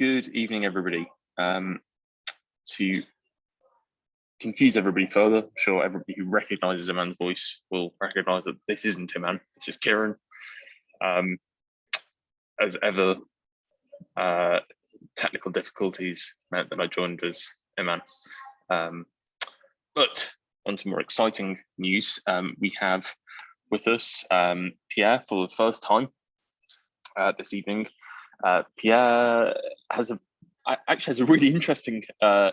Good evening, everybody. To confuse everybody further, I'm sure everybody who recognises Iman's voice will recognise that this isn't Iman, this is Kieran. As ever, technical difficulties meant that I joined as Iman. But on to more exciting news. We have with us Pierre for the first time this evening. Pierre actually has a really interesting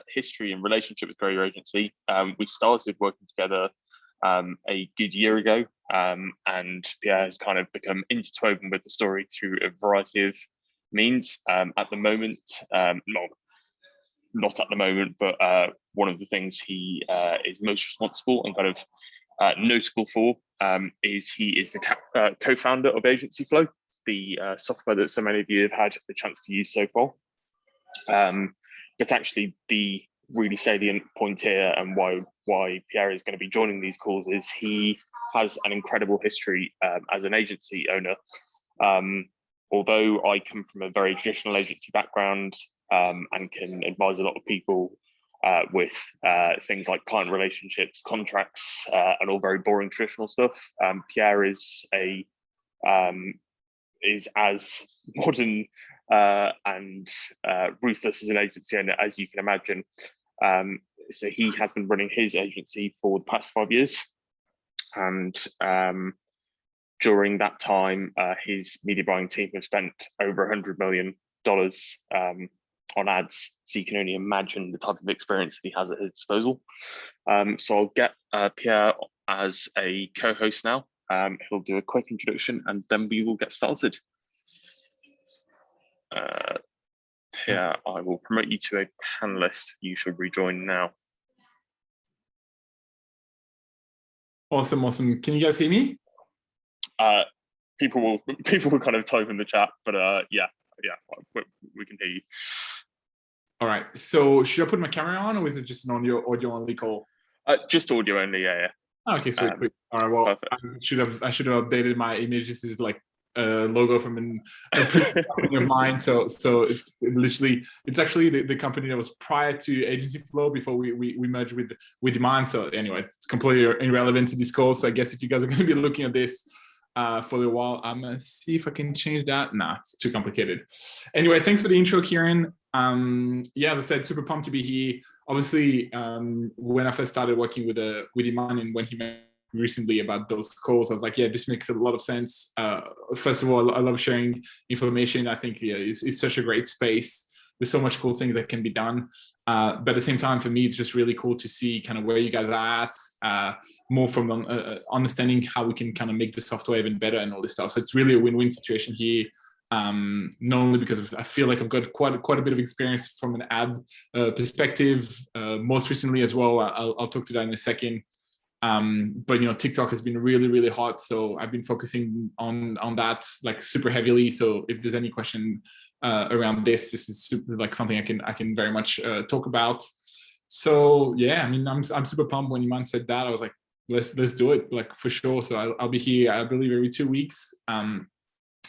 history and relationship with Grow Your Agency. We started working together a good year ago, and Pierre has kind of become interwoven with the story through a variety of means. At the moment, not at the moment, but one of the things he is most responsible and kind of notable for is he is the co-founder of Agency Flow, the software that so many of you have had the chance to use so far. But actually the really salient point here and why Pierre is going to be joining these calls is he has an incredible history as an agency owner. Although I come from a very traditional agency background and can advise a lot of people with things like client relationships, contracts, and all very boring traditional stuff, Pierre is as modern and ruthless as an agency owner as you can imagine. So he has been running his agency for the past 5 years, and during that time his media buying team have spent over $100 million on ads, so you can only imagine the type of experience that he has at his disposal. So I'll get Pierre as a co-host now. He'll do a quick introduction and then we will get started. Here, I will promote you to a panelist. You should rejoin now. Awesome. Can you guys hear me? People will kind of type in the chat, but yeah, we can hear you. All right. So should I put my camera on, or is it just an audio only call? Just audio only. Yeah. Okay, sweet. All right. Well, perfect. I should have updated my image. This is like a logo from a previous company of mine. So it's literally, it's actually the company that was prior to Agency Flow before we merged with Iman. So anyway, it's completely irrelevant to this call. So I guess if you guys are going to be looking at this for a while, I'm gonna see if I can change that. Nah, it's too complicated. Anyway, thanks for the intro, Kieran. Yeah, as I said, super pumped to be here. Obviously, when I first started working with Iman and when he met recently about those calls, I was like, yeah, this makes a lot of sense. First of all, I love sharing information. I think it's such a great space. There's so much cool things that can be done. But at the same time, for me, it's just really cool to see kind of where you guys are at, more from understanding how we can kind of make the software even better and all this stuff. So it's really a win-win situation here. Not only because I feel like I've got quite a bit of experience from an ad perspective, most recently as well. I'll talk to that in a second. But TikTok has been really hot, so I've been focusing on that like super heavily. So if there's any question around this is super, like something I can very much talk about. So yeah, I mean, I'm super pumped when Iman said that. I was like, let's do it, like, for sure. So I'll be here, I believe, every 2 weeks.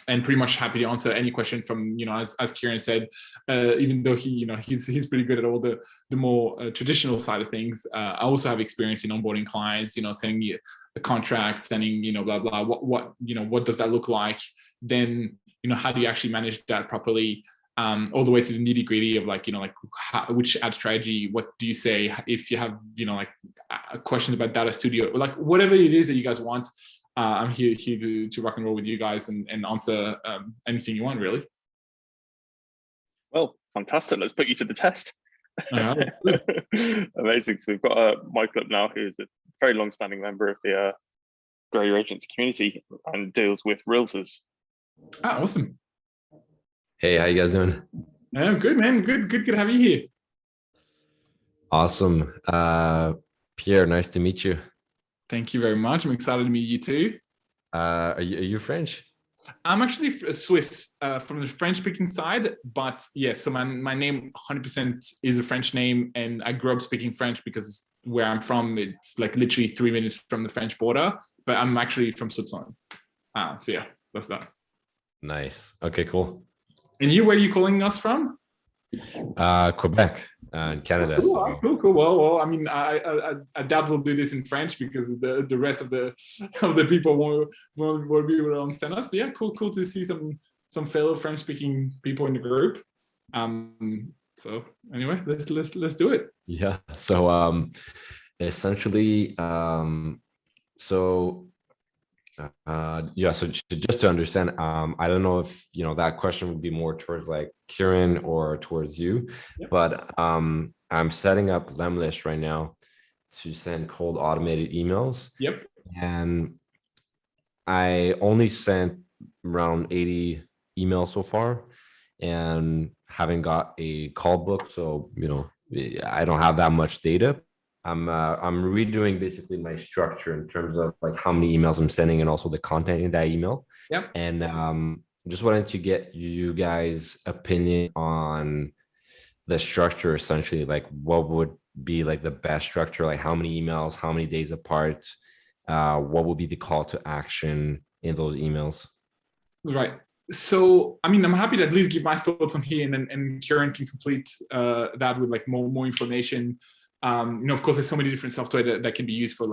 And pretty much happy to answer any question from, as Kieran said, even though he's pretty good at all the more traditional side of things. I also have experience in onboarding clients, sending a contract, sending, blah, blah, what does that look like? Then, how do you actually manage that properly? All the way to the nitty gritty of which ad strategy, what do you say if you have, questions about Data Studio, like whatever it is that you guys want. I'm here to rock and roll with you guys and answer anything you want, really. Well, fantastic. Let's put you to the test. Amazing. So we've got Michael up now, who's a very long-standing member of the Grow Your Agency community and deals with realtors. Awesome. Hey, how you guys doing? I'm good, man. Good to have you here. Awesome. Pierre, nice to meet you. Thank you very much. I'm excited to meet you too. Are you French? I'm actually Swiss, from the French-speaking side, but yes, so my name 100% is a French name, and I grew up speaking French because where I'm from, it's like literally 3 minutes from the French border, but I'm actually from Switzerland. So yeah, that's that. Nice. Okay, cool. And you, where are you calling us from? Quebec, in Canada. Cool, So cool. Well, I mean, I doubt we'll do this in French because the rest of the people won't be able to understand us. But yeah, cool to see some fellow French-speaking people in the group. So anyway, let's do it. yeah. So essentially, so yeah, so just to understand, I don't know if that question would be more towards like Kieran or towards you. Yep. But I'm setting up Lemlist right now to send cold automated emails. Yep. And I only sent around 80 emails so far and haven't got a call book, so I don't have that much data. I'm redoing basically my structure in terms of like how many emails I'm sending and also the content in that email. Yep. And just wanted to get you guys' opinion on the structure, essentially, like what would be like the best structure, like how many emails, how many days apart, what would be the call to action in those emails? Right. So, I mean, I'm happy to at least give my thoughts on here, and Kieran can complete that with like more information. Of course, there's so many different software that can be used for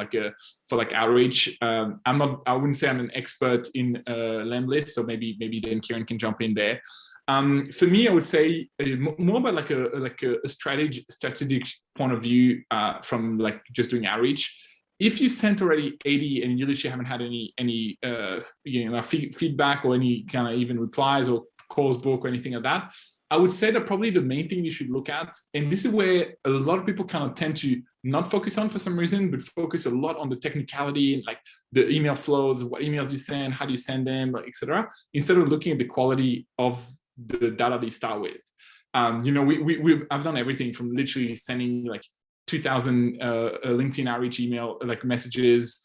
outreach. I wouldn't say I'm an expert in Lemlist, so maybe then Kieran can jump in there. For me, I would say more about like a strategic point of view from like just doing outreach. If you sent already 80 and you literally haven't had any feedback or any kind of even replies or calls book or anything like that, I would say that probably the main thing you should look at, and this is where a lot of people kind of tend to not focus on for some reason, but focus a lot on the technicality and like the email flows, what emails you send, how do you send them, etc., instead of looking at the quality of the data they start with. I've done everything from literally sending like 2,000 LinkedIn outreach email like messages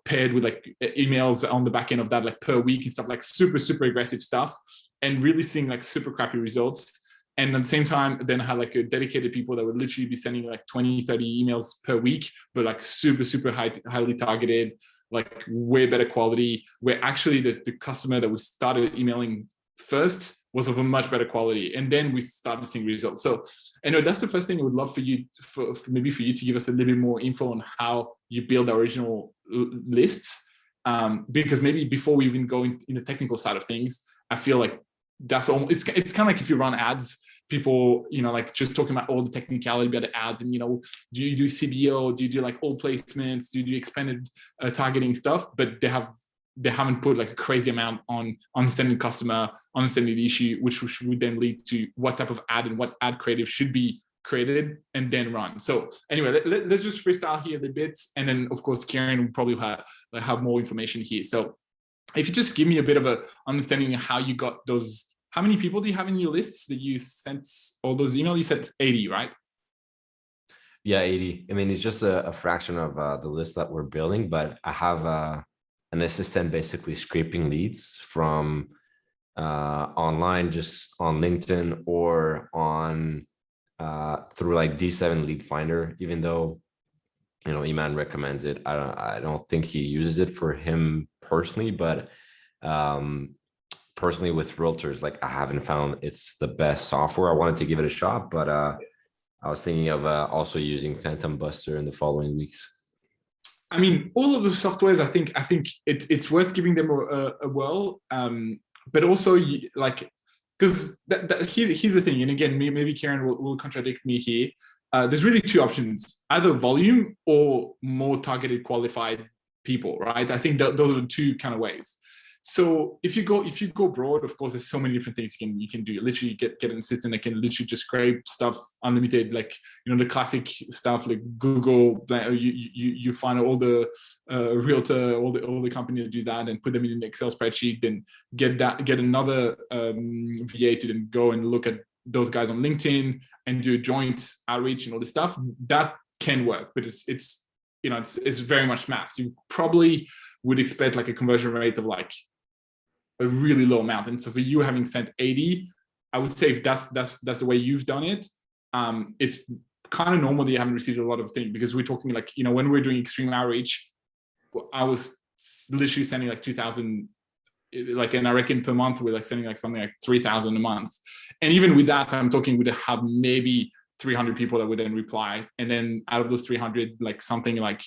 paired with like emails on the back end of that like per week and stuff, like super aggressive stuff, and really seeing like super crappy results. And at the same time, then I had like a dedicated people that would literally be sending like 20, 30 emails per week, but like super highly targeted, like way better quality, where actually the customer that we started emailing first was of a much better quality, and then we started seeing results. So anyway, that's the first thing I would love for you to give us a little bit more info on how you build the original lists, because maybe before we even go in the technical side of things, I feel like that's almost, it's kind of like if you run ads, people like just talking about all the technicality about the ads, and do you do CBO, do you do like all placements, do you do expanded targeting stuff, but they haven't put like a crazy amount on understanding the customer, understanding the issue, which would then lead to what type of ad and what ad creative should be created and then run. So anyway, let's just freestyle here a bit, and then of course Kieran will probably have more information here. So if you just give me a bit of a understanding of how you got those, how many people do you have in your lists that you sent all those emails? You said 80, right? Yeah, 80. I mean, it's just a fraction of the list that we're building, but I have an assistant basically scraping leads from online, just on LinkedIn or on through like D7 Lead Finder. Even though Iman recommends it, I don't think he uses it for him personally, but personally with realtors, like I haven't found it's the best software. I wanted to give it a shot, but I was thinking of also using Phantom Buster in the following weeks. I mean, all of the softwares, I think it's worth giving them a whirl. But also, like, because here's the thing, and again, maybe Kieran will contradict me here. There's really two options: either volume or more targeted, qualified people, right? I think those are the two kind of ways. So if you go broad, of course, there's so many different things you can do. Literally get an assistant that can literally just scrape stuff unlimited, like the classic stuff like Google. You find all the realtor, all the company that do that, and put them in an Excel spreadsheet. Then get another VA to then go and look at those guys on LinkedIn and do joint outreach and all this stuff. That can work, but it's very much mass. You probably would expect like a conversion rate of like a really low amount. And so for you having sent 80, I would say if that's the way you've done it, it's kind of normal that you haven't received a lot of things, because we're talking like, when we're doing extreme outreach, I was literally sending like 2,000 like, and I reckon per month we're like sending like something like 3,000 a month. And even with that, I'm talking we'd have maybe 300 people that would then reply. And then out of those 300, like something like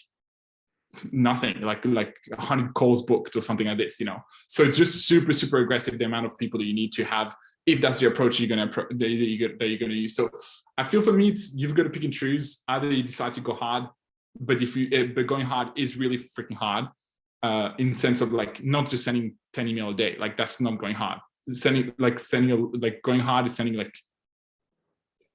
nothing, like 100 calls booked or something like this, you know. So it's just super, super aggressive, the amount of people that you need to have, if that's the approach you're gonna use. So I feel for me, it's, you've got to pick and choose. Either you decide to go hard, but but going hard is really freaking hard, in sense of like not just sending 10 email a day. Like that's not going hard. Going hard is sending like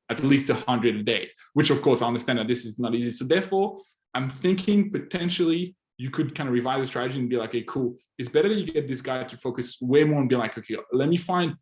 at least 100 a day, which of course I understand that this is not easy. So therefore, I'm thinking potentially you could kind of revise the strategy and be like, okay, cool. It's better that you get this guy to focus way more and be like, okay, let me find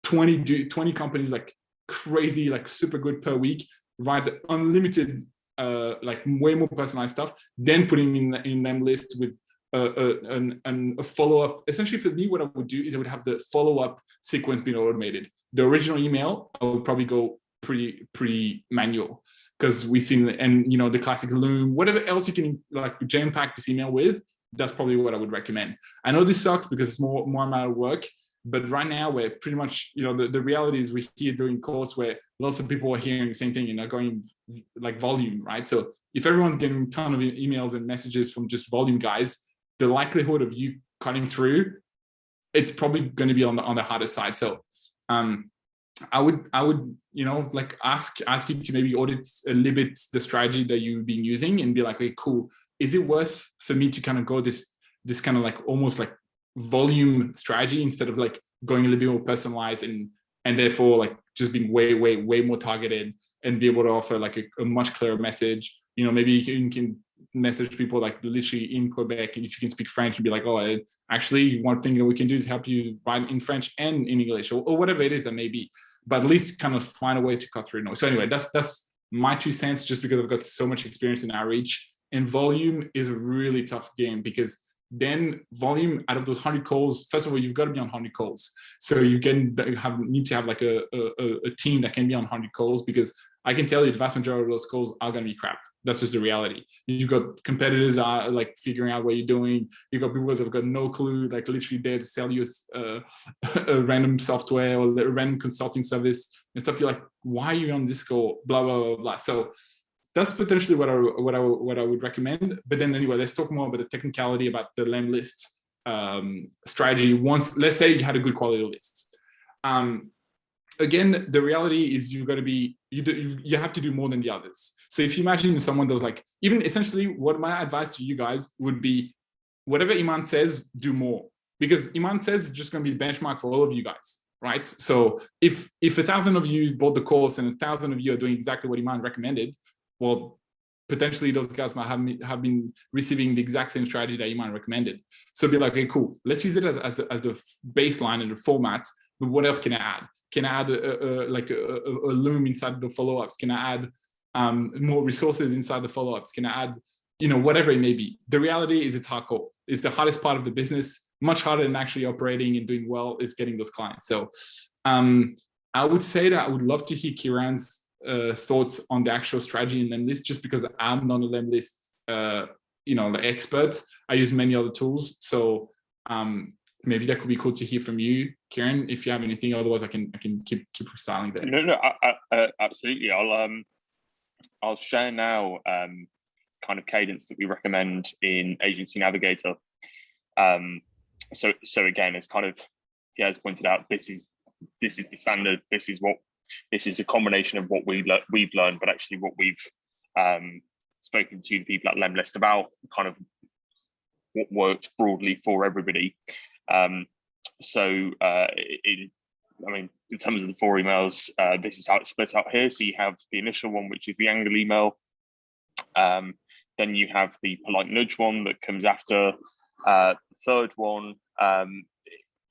20 companies like crazy, like super good per week, write unlimited, like way more personalized stuff, then putting in them list with a follow-up. Essentially for me, what I would do is I would have the follow-up sequence being automated. The original email, I would probably go pretty manual, because we've seen, and you know, the classic Loom, whatever else you can like jam pack this email with, that's probably what I would recommend. I know this sucks because it's more amount of work, but right now we're pretty much, you know, the reality is we're here doing course where lots of people are hearing the same thing and are going like volume, right? So if everyone's getting a ton of emails and messages from just volume guys, the likelihood of you cutting through, it's probably going to be on the harder side. So I would, you know, like ask you to maybe audit a little bit the strategy that you've been using and be like, okay, cool. Is it worth for me to kind of go this kind of like almost like volume strategy instead of like going a little bit more personalized and therefore like just being way more targeted and be able to offer like a much clearer message? You know, maybe you can message people like literally in Quebec, and if you can speak French, and be like, oh, actually one thing that we can do is help you write in French and in English, or whatever it is that may be, but at least kind of find a way to cut through noise. So anyway, that's my 2 cents, just because I've got so much experience in outreach. And volume is a really tough game, because then volume, out of those 100 calls, first of all, you've got to be on 100 calls. So you need to have like a team that can be on 100 calls, because I can tell you the vast majority of those calls are going to be crap. That's just the reality. You've got competitors are like figuring out what you're doing. You've got people that have got no clue, like literally there to sell you a random software or a random consulting service and stuff. You're like, why are you on this call? Blah, blah, blah, blah. So that's potentially what I would recommend. But then anyway, let's talk more about the technicality about the LEM list strategy. Once, let's say you had a good quality list. Again, the reality is you've got to be, you have to do more than the others. So if you imagine someone does like, even essentially what my advice to you guys would be, whatever Iman says, do more. Because Iman says it's just going to be the benchmark for all of you guys, right? So if 1,000 of you bought the course and 1,000 of you are doing exactly what Iman recommended, well, potentially those guys might have been receiving the exact same strategy that Iman recommended. So be like, okay, cool. Let's use it as the baseline and the format, but what else can I add? Can I add a Loom inside the follow-ups? Can I add more resources inside the follow-ups? Can I add, you know, whatever it may be? The reality is it's hardcore. It's the hardest part of the business. Much harder than actually operating and doing well is getting those clients. So I would say that I would love to hear Kieran's thoughts on the actual strategy in LEM list, just because I'm not a LEM list, you know, the expert. I use many other tools. So maybe that could be cool to hear from you, Kieran, if you have anything. Otherwise, I can keep freestyling there. No, absolutely. I'll share now kind of cadence that we recommend in Agency Navigator. So again, as kind of Pierre's pointed out, this is the standard. This is a combination of what we've learned, but actually what we've spoken to the people at LEMlist about, kind of what worked broadly for everybody. I mean, in terms of the 4 emails, this is how it's split out here. So you have the initial one, which is the angle email. Then you have the polite nudge one that comes after. The third one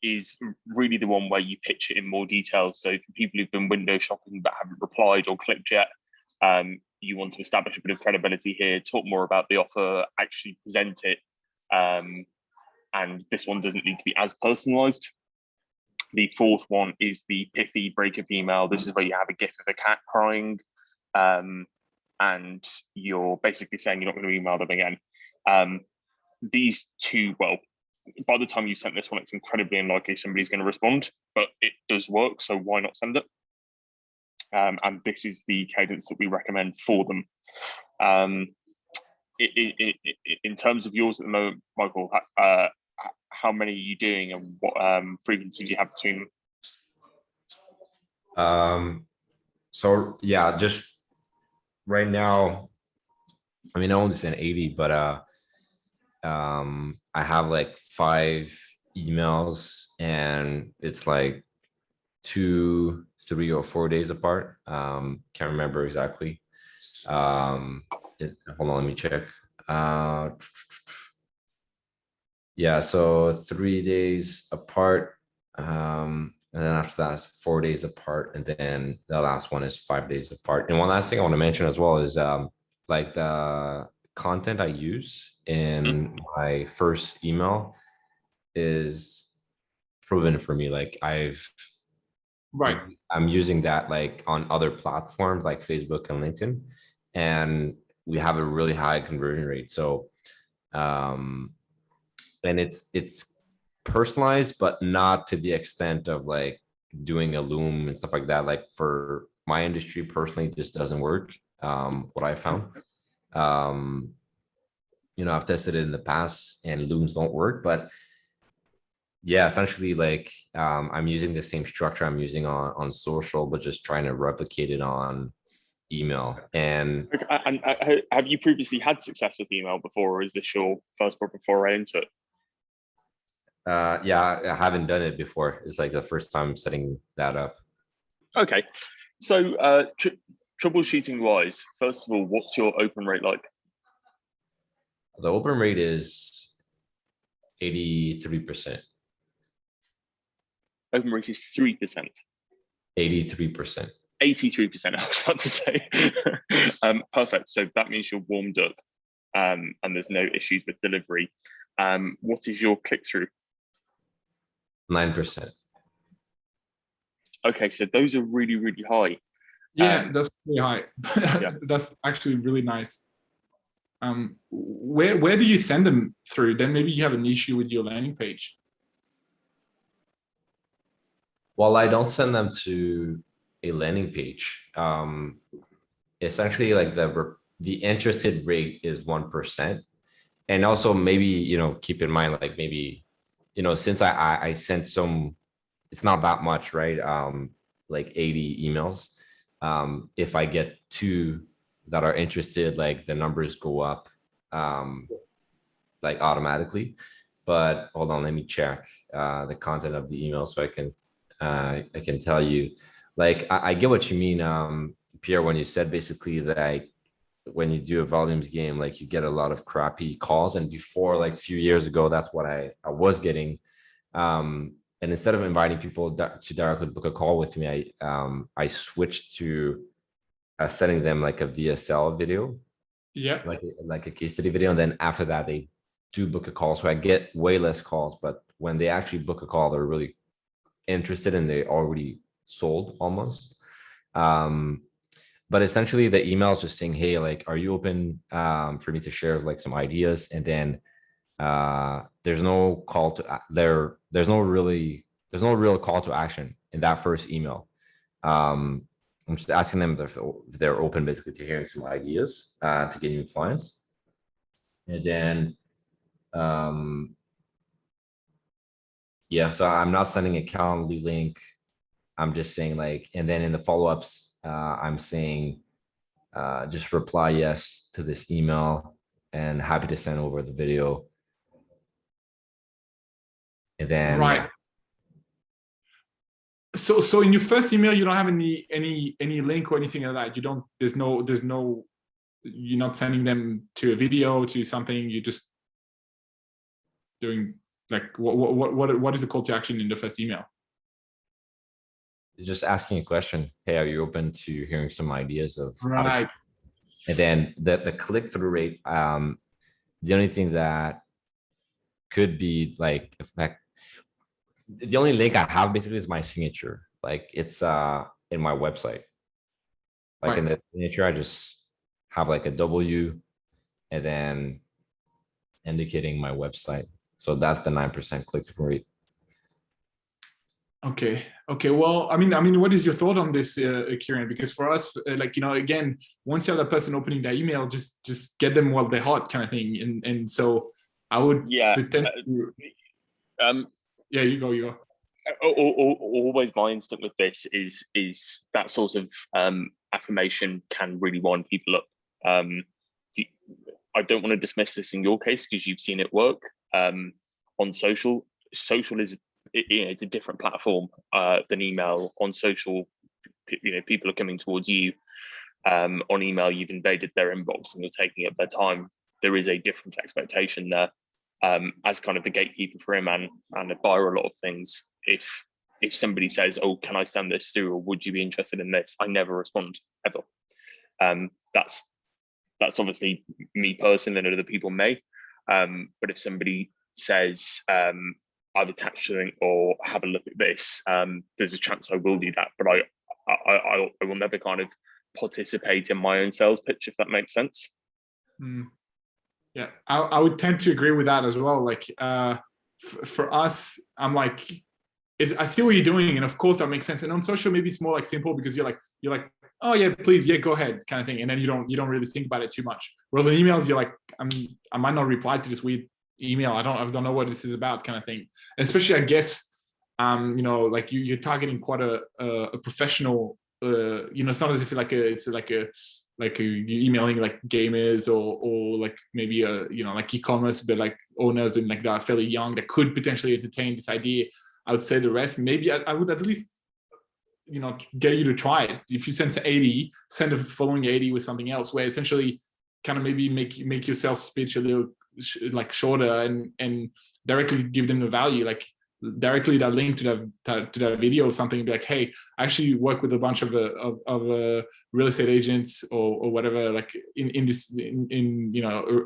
is really the one where you pitch it in more detail. So for people who've been window shopping but haven't replied or clicked yet, you want to establish a bit of credibility here, talk more about the offer, actually present it. And this one doesn't need to be as personalized. The fourth one is the pithy breakup email. This is where you have a gif of a cat crying, and you're basically saying you're not going to email them again. These two, well, by the time you sent this one, it's incredibly unlikely somebody's going to respond, but it does work. So why not send it? And this is the cadence that we recommend for them. In terms of yours at the moment, Michael, how many are you doing, and what frequency do you have between them? So yeah, just right now, I mean, I only sent 80, but I have like 5 emails, and it's like 2, 3, or 4 days apart. Can't remember exactly. Hold on, let me check. Yeah, so 3 days apart. And then after that is 4 days apart, and then the last one is 5 days apart. And one last thing I want to mention as well is like the content I use in my first email is proven for me. Like I'm using that like on other platforms like Facebook and LinkedIn, and we have a really high conversion rate. So and it's personalized, but not to the extent of like doing a Loom and stuff like that. Like for my industry personally, it just doesn't work. What I found, I've tested it in the past and Looms don't work, but yeah, essentially like I'm using the same structure I'm using on social, but just trying to replicate it on email. And have you previously had success with email before, or is this your first proper foray into it? Yeah, I haven't done it before. It's like the first time setting that up. Okay, so troubleshooting wise, first of all, what's your open rate like? The open rate is 83%. Open rate is 3%. 83%. 83%, I was about to say. Perfect. So that means you're warmed up, and there's no issues with delivery. What is your click-through? 9%. Okay, so those are really, really high. Yeah, that's pretty high. Yeah. That's actually really nice. Where do you send them through? Then maybe you have an issue with your landing page. Well, I don't send them to a landing page. Essentially, like the interested rate is 1%, and also maybe keep in mind like maybe since I sent some, it's not that much, right? Like 80 emails. If I get 2 that are interested, like the numbers go up like automatically. But hold on, let me check the content of the email so I can tell you. Like I get what you mean, Pierre, when you said basically that when you do a volumes game, like you get a lot of crappy calls. And before, like a few years ago, that's what I was getting. And instead of inviting people to directly book a call with me, I switched to sending them like a VSL video, like a case study video. And then after that, they do book a call. So I get way less calls, but when they actually book a call, they're really interested and they already sold almost. But essentially the email is just saying, hey, like, are you open for me to share like some ideas? And then there's no call to there's no real call to action in that first email. I'm just asking them if they're open basically to hearing some ideas to get new clients. And then yeah, so I'm not sending a Calendly link. I'm just saying like, and then in the follow-ups, I'm saying just reply yes to this email and happy to send over the video. And then right. So in your first email, you don't have any link or anything like that. You don't. There's no. You're not sending them to a video, to something. You're just doing like what is the call to action in the first email? Just asking a question. Hey, are you open to hearing some ideas of right? And then the click-through rate. The only thing that could be like effect. The only link I have basically is my signature. Like it's in my website. Like right. In the signature, I just have like a W and then indicating my website. So that's the 9% click-through rate. Okay. Well, I mean, what is your thought on this, Kieran? Because for us, like, again, once you have that person opening that email, just get them while they're hot, kind of thing. And so I would pretend. Yeah, you go. Always my instinct with this is that sort of affirmation can really wind people up. I don't want to dismiss this in your case because you've seen it work on social. Social is it's a different platform than email. On social, people are coming towards you. On email, you've invaded their inbox and you're taking up their time. There is a different expectation there. As kind of the gatekeeper for him and admire a lot of things. If somebody says, "Oh, can I send this through?" or "Would you be interested in this?" I never respond ever. That's obviously me personally, and other people may. But if somebody says, "I've attached something," or "Have a look at this," there's a chance I will do that. But I will never kind of participate in my own sales pitch, if that makes sense. Yeah, I would tend to agree with that as well. Like for us, I'm like, I see what you're doing, and of course that makes sense. And on social, maybe it's more like simple because you're like, "Oh yeah, please, yeah, go ahead," kind of thing, and then you don't really think about it too much. Whereas on emails, you're like, I might not reply to this weird email. I don't know what this is about, kind of thing. And especially, I guess, like you're targeting quite a professional. It's not as if you're emailing like gamers or like maybe like e-commerce, but like owners and like that are fairly young that could potentially entertain this idea. I would say the rest, maybe I would at least get you to try it. If you send 80, send the following 80 with something else, where essentially kind of maybe make your sales speech a little like shorter and directly give them the value, like directly that link to that video or something, and be like, "Hey, I actually work with a bunch of real estate agents or whatever, like in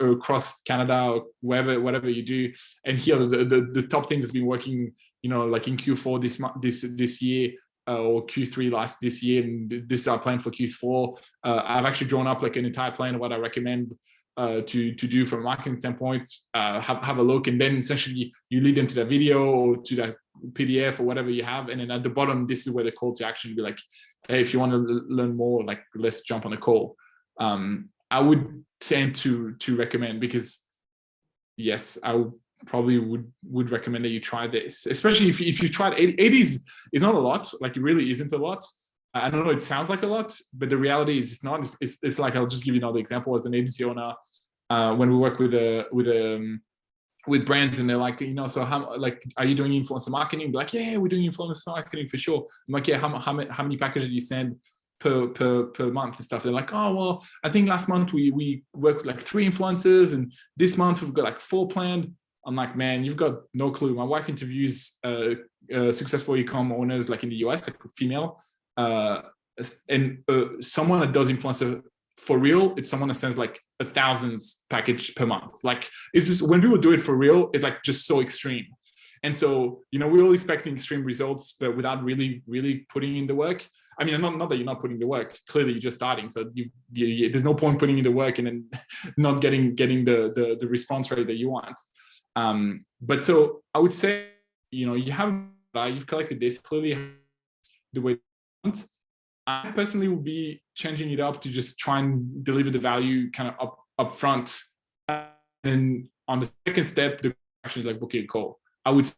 across Canada or whatever you do, and here are the top things that's been working, like in Q4 this year, or Q3 this year, and this is our plan for Q4. I've actually drawn up like an entire plan of what I recommend to do from a marketing standpoint. Have a look, and then essentially you lead them to that video or to that PDF or whatever you have, and then at the bottom, this is where the call to action be like, "Hey, if you want to learn more, like let's jump on a call." I would tend to recommend, because yes, I probably would recommend that you try this, especially if you tried 80 is not a lot. Like it really isn't a lot. I don't know, it sounds like a lot, but the reality is it's not. It's like, I'll just give you another example. As an agency owner, when we work with brands, and they're like, so how, like, are you doing influencer marketing? They're like, yeah, we're doing influencer marketing for sure. I'm like, yeah, how many packages do you send per month and stuff? They're like, oh, well, I think last month we worked with like 3 influencers, and this month we've got like 4 planned. I'm like, man, you've got no clue. My wife interviews successful e-com owners like in the US, like female. And someone that does influencer for real, it's someone that sends like 1,000 package per month. Like, it's just, when people do it for real, it's like just so extreme. And so, we're all expecting extreme results, but without really putting in the work. I mean, not that you're not putting the work. Clearly, you're just starting, so there's no point putting in the work and then not getting the response rate that you want. But so I would say, you've collected this, clearly the way you want. I personally would be changing it up to just try and deliver the value kind of up front. And then on the second step, the action is like booking a call. I would,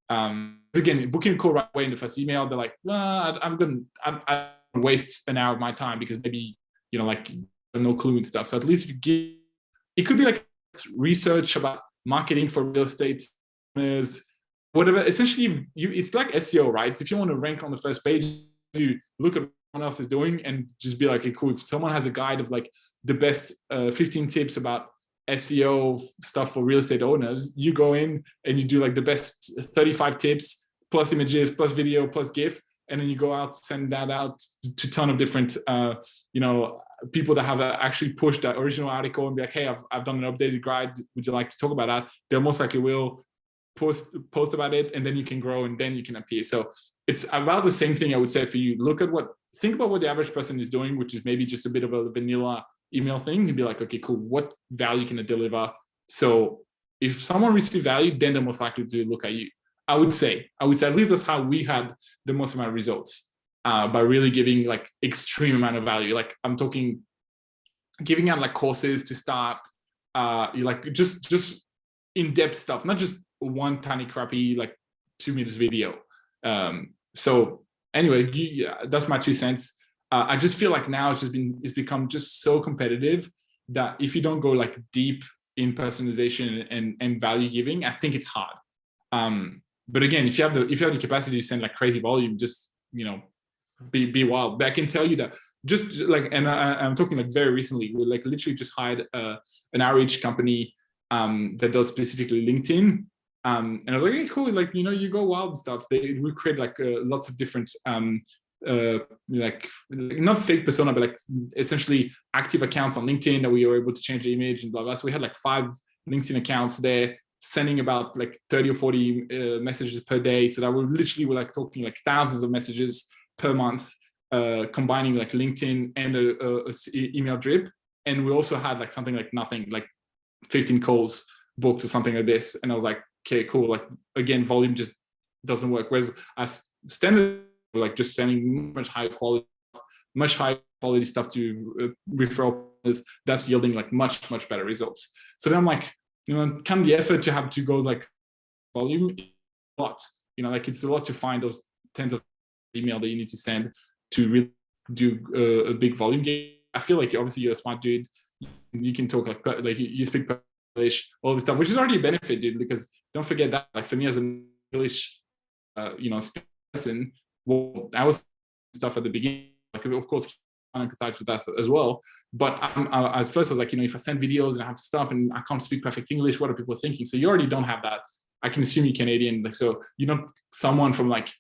again, booking a call right away in the first email, they're like, I waste an hour of my time because maybe, like no clue and stuff. So at least if you give, it could be like research about marketing for real estate owners, whatever. Essentially, it's like SEO, right? If you want to rank on the first page, you look at what someone else is doing and just be like, okay, cool. If someone has a guide of like the best 15 tips about SEO stuff for real estate owners, you go in and you do like the best 35 tips plus images plus video plus GIF, and then you go out, send that out to a ton of different people that have actually pushed that original article and be like, hey, I've done an updated guide, would you like to talk about that? They'll most likely will post about it, and then you can grow and then you can appear. So it's about the same thing I would say for you. Think about what the average person is doing, which is maybe just a bit of a vanilla email thing, and be like, okay, cool, what value can it deliver? So If someone receives value, then they're most likely to look at you. I would say at least that's how we had the most amount of results, by really giving like extreme amount of value. Like I'm talking giving out like courses to start, you like just in-depth stuff, not just one tiny crappy like 2 minutes video. So anyway, that's my 2 cents. I just feel like now it's become just so competitive that if you don't go like deep in personalization and value giving, I think it's hard. But again, if you have the capacity to send like crazy volume, just be wild. But I can tell you that just like, and I'm talking like very recently, we like literally just hired an outreach company that does specifically LinkedIn. And I was like, hey, cool, like, you go wild and stuff. We create like lots of different, like not fake persona, but like essentially active accounts on LinkedIn that we were able to change the image and blah, blah. So we had like 5 LinkedIn accounts there sending about like 30 or 40 messages per day. So that we're like talking like thousands of messages per month, combining like LinkedIn and a email drip. And we also had like something like nothing, like 15 calls booked or something like this. And I was like, okay, cool. Like again, volume just doesn't work. Whereas as standard, like just sending much higher quality stuff to referral, that's yielding like much better results. So then I'm like, kind of the effort to have to go like volume, a lot. Like it's a lot to find those tens of email that you need to send to really do a big volume game. I feel like obviously you're a smart dude. You can talk like you speak English, all this stuff, which is already a benefit, dude. Because don't forget that, like for me as an English, person, well, I was stuff at the beginning. Like of course, I'm empathize with that as well. But at first I was like, if I send videos and I have stuff and I can't speak perfect English, what are people thinking? So you already don't have that. I can assume you're Canadian, like so you're not someone from like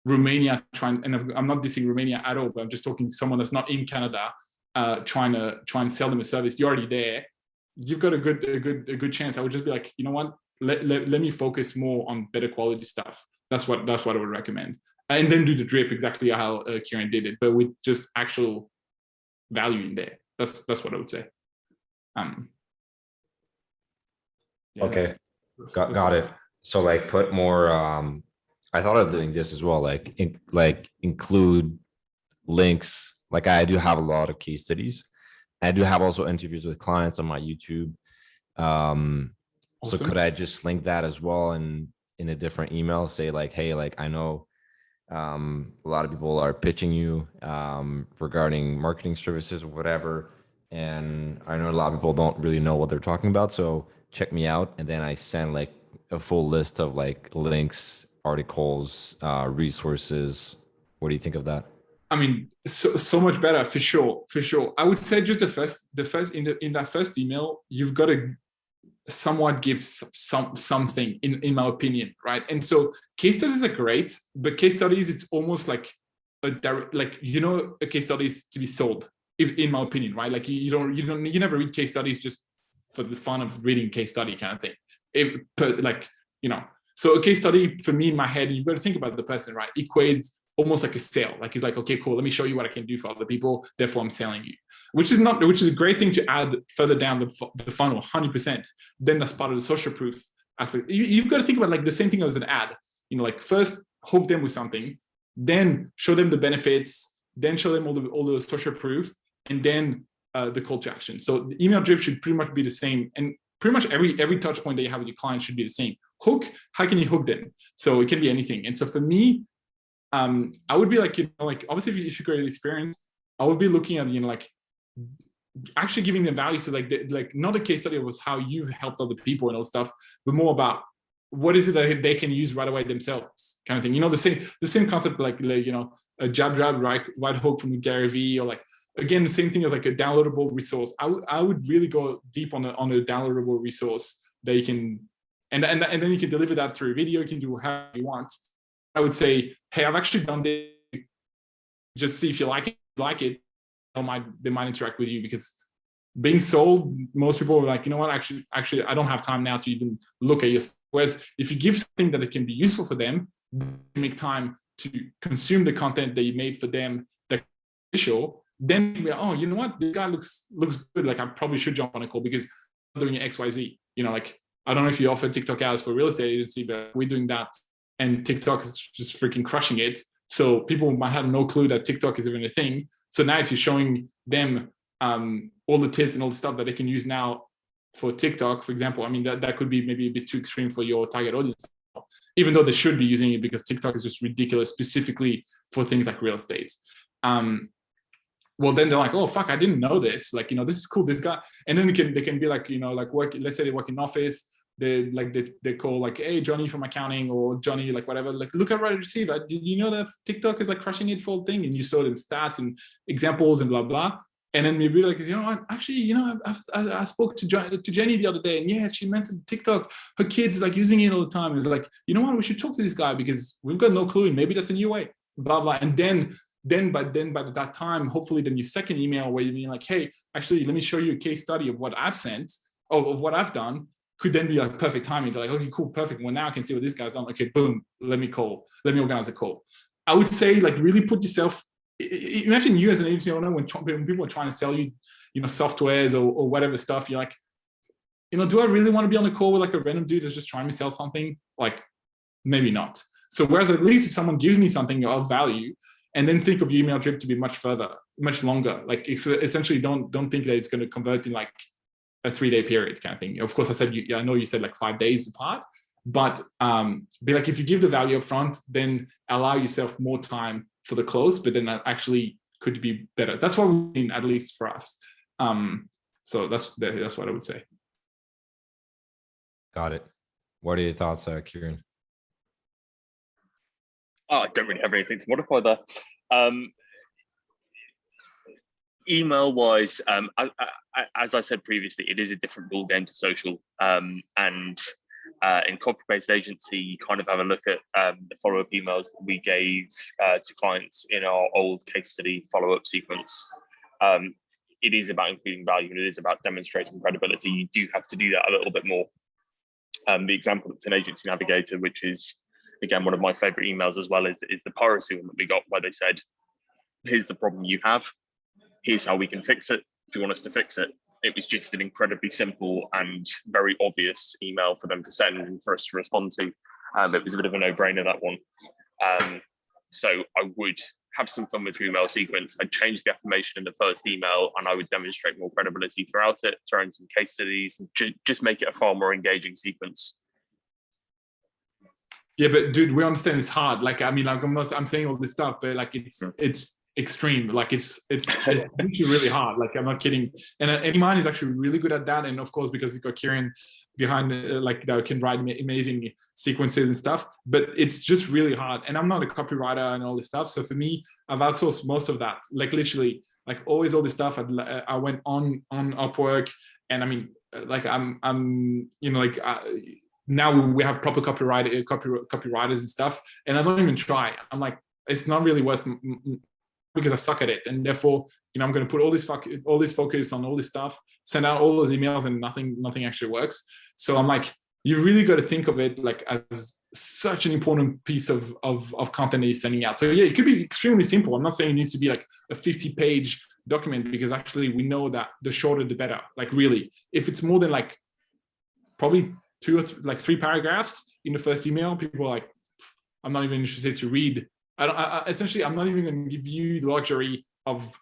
Romania trying, and I'm not dissing Romania at all, but I'm just talking to someone that's not in Canada, trying to sell them a service. You're already there. You've got a good chance. I would just be like, you know what? Let me focus more on better quality stuff. That's what I would recommend. And then do the drip exactly how Kieran did it, but with just actual value in there. That's what I would say. Yeah, okay, got it. So like put more. I thought of doing this as well, like include links. Like I do have a lot of case studies. I do have also interviews with clients on my YouTube. Awesome. So could I just link that as well in a different email? Say like, hey, like I know a lot of people are pitching you regarding marketing services or whatever, and I know a lot of people don't really know what they're talking about. So check me out, and then I send like a full list of like links, articles, resources. What do you think of that? I mean, so much better for sure. I would say just the first in that first email, you've got to somewhat give something in my opinion, right? And so case studies are great, but case studies, it's almost like a direct, like a case study is to be sold, in my opinion, right? Like you never read case studies just for the fun of reading case study kind of thing. So a case study for me in my head, you've got to think about the person, right? Equates almost like a sale. Like he's like, okay, cool, let me show you what I can do for other people, therefore I'm selling you. Which is a great thing to add further down the funnel, 100%. Then that's part of the social proof aspect. You've got to think about like the same thing as an ad. Like first hook them with something, then show them the benefits, then show them all the social proof, and then the call to action. So the email drip should pretty much be the same, and pretty much every touch point that you have with your client should be the same. Hook, how can you hook them? So it can be anything. And so for me, I would be like, like obviously if you create an experience, I would be looking at like actually giving them value. So like not a case study was how you've helped other people and all stuff, but more about what is it that they can use right away themselves, kind of thing. The same concept, like a jab right hook from Gary Vee, or like again the same thing as like a downloadable resource. I would really go deep on a downloadable resource that you can, and then you can deliver that through a video. You can do however you want. I would say, hey, I've actually done this. Just see if you like it. They might interact with you, because being sold, most people are like, you know what, actually, I don't have time now to even look at your stuff. Whereas if you give something that it can be useful for them, they make time to consume the content that you made for them, that official, then you're like, oh, you know what, this guy looks good. Like I probably should jump on a call because I'm doing XYZ. Like I don't know if you offer TikTok ads for real estate agency, but we're doing that, and TikTok is just freaking crushing it. So people might have no clue that TikTok is even a thing. So now if you're showing them all the tips and all the stuff that they can use now for TikTok, for example, I mean, that could be maybe a bit too extreme for your target audience, even though they should be using it, because TikTok is just ridiculous, specifically for things like real estate. Well, then they're like, oh, fuck, I didn't know this. Like, this is cool, this guy. And then they can be like, like work, let's say they work in office. They call like, hey, Johnny from accounting, or Johnny, like whatever, like, look at what I received. Did you know that TikTok is like crushing it for thing? And you saw them stats and examples and blah, blah. And then maybe like, actually, I spoke to Jenny the other day, and yeah, she mentioned TikTok. Her kids like using it all the time. It's like, you know what? We should talk to this guy because we've got no clue, and maybe that's a new way. Blah blah. And then by that time, hopefully, then your second email where you mean like, hey, actually, let me show you a case study of what I've sent, of what I've done, could then be like perfect timing. They're like, okay, cool, perfect. Well, now I can see what this guy's on. Okay, boom, let me organize a call. I would say like really put yourself. Imagine you as an agency owner when people are trying to sell you, softwares or whatever stuff. You're like, do I really want to be on a call with like a random dude that's just trying to sell something? Like, maybe not. So whereas at least if someone gives me something of value, and then think of your email drip to be much longer. Like essentially, don't think that it's going to convert in like a 3-day period kind of thing. Of course, I know you said like 5 days apart, but be like, if you give the value up front, then allow yourself more time for the close, but then that actually could be better. That's what we've seen, at least for us. So that's what I would say. Got it. What are your thoughts, Kieran? I don't really have anything to modify there. Email wise, as I said previously, it is a different ball game to social. And in copy-paste agency, you kind of have a look at the follow-up emails that we gave to clients in our old case study follow-up sequence. It is about including value, and it is about demonstrating credibility. You do have to do that a little bit more. The example that's in Agency Navigator, which is, again, one of my favorite emails as well, is the piracy one that we got, where they said, here's the problem you have, here's how we can fix it. Do you want us to fix it? It was just an incredibly simple and very obvious email for them to send and for us to respond to. It was a bit of a no-brainer, that one. So I would have some fun with your email sequence. I'd change the affirmation in the first email, and I would demonstrate more credibility throughout it, throw in some case studies, and just make it a far more engaging sequence. Yeah, but dude, we understand it's hard. Like, I mean, like I'm saying all this stuff, but like it's extreme. Like it's actually really hard. Like, I'm not kidding. And Iman is actually really good at that. And of course, because he's got Kieran behind, like that can write amazing sequences and stuff. But it's just really hard. And I'm not a copywriter and all this stuff. So for me, I've outsourced most of that. Like literally, like always all this stuff. I went on Upwork, and I mean, like I'm now we have proper copywriters and stuff, and I don't even try. I'm like, it's not really worth because I suck at it, and therefore, I'm going to put all this focus on all this stuff, send out all those emails, and nothing actually works. So I'm like, you really got to think of it like as such an important piece of content that you're sending out. So yeah, it could be extremely simple. I'm not saying it needs to be like a 50-page document, because actually we know that the shorter the better. Like really, if it's more than like probably 2 or 3 paragraphs in the first email, people are like, I'm not even interested to read. Essentially, I'm not even going to give you the luxury of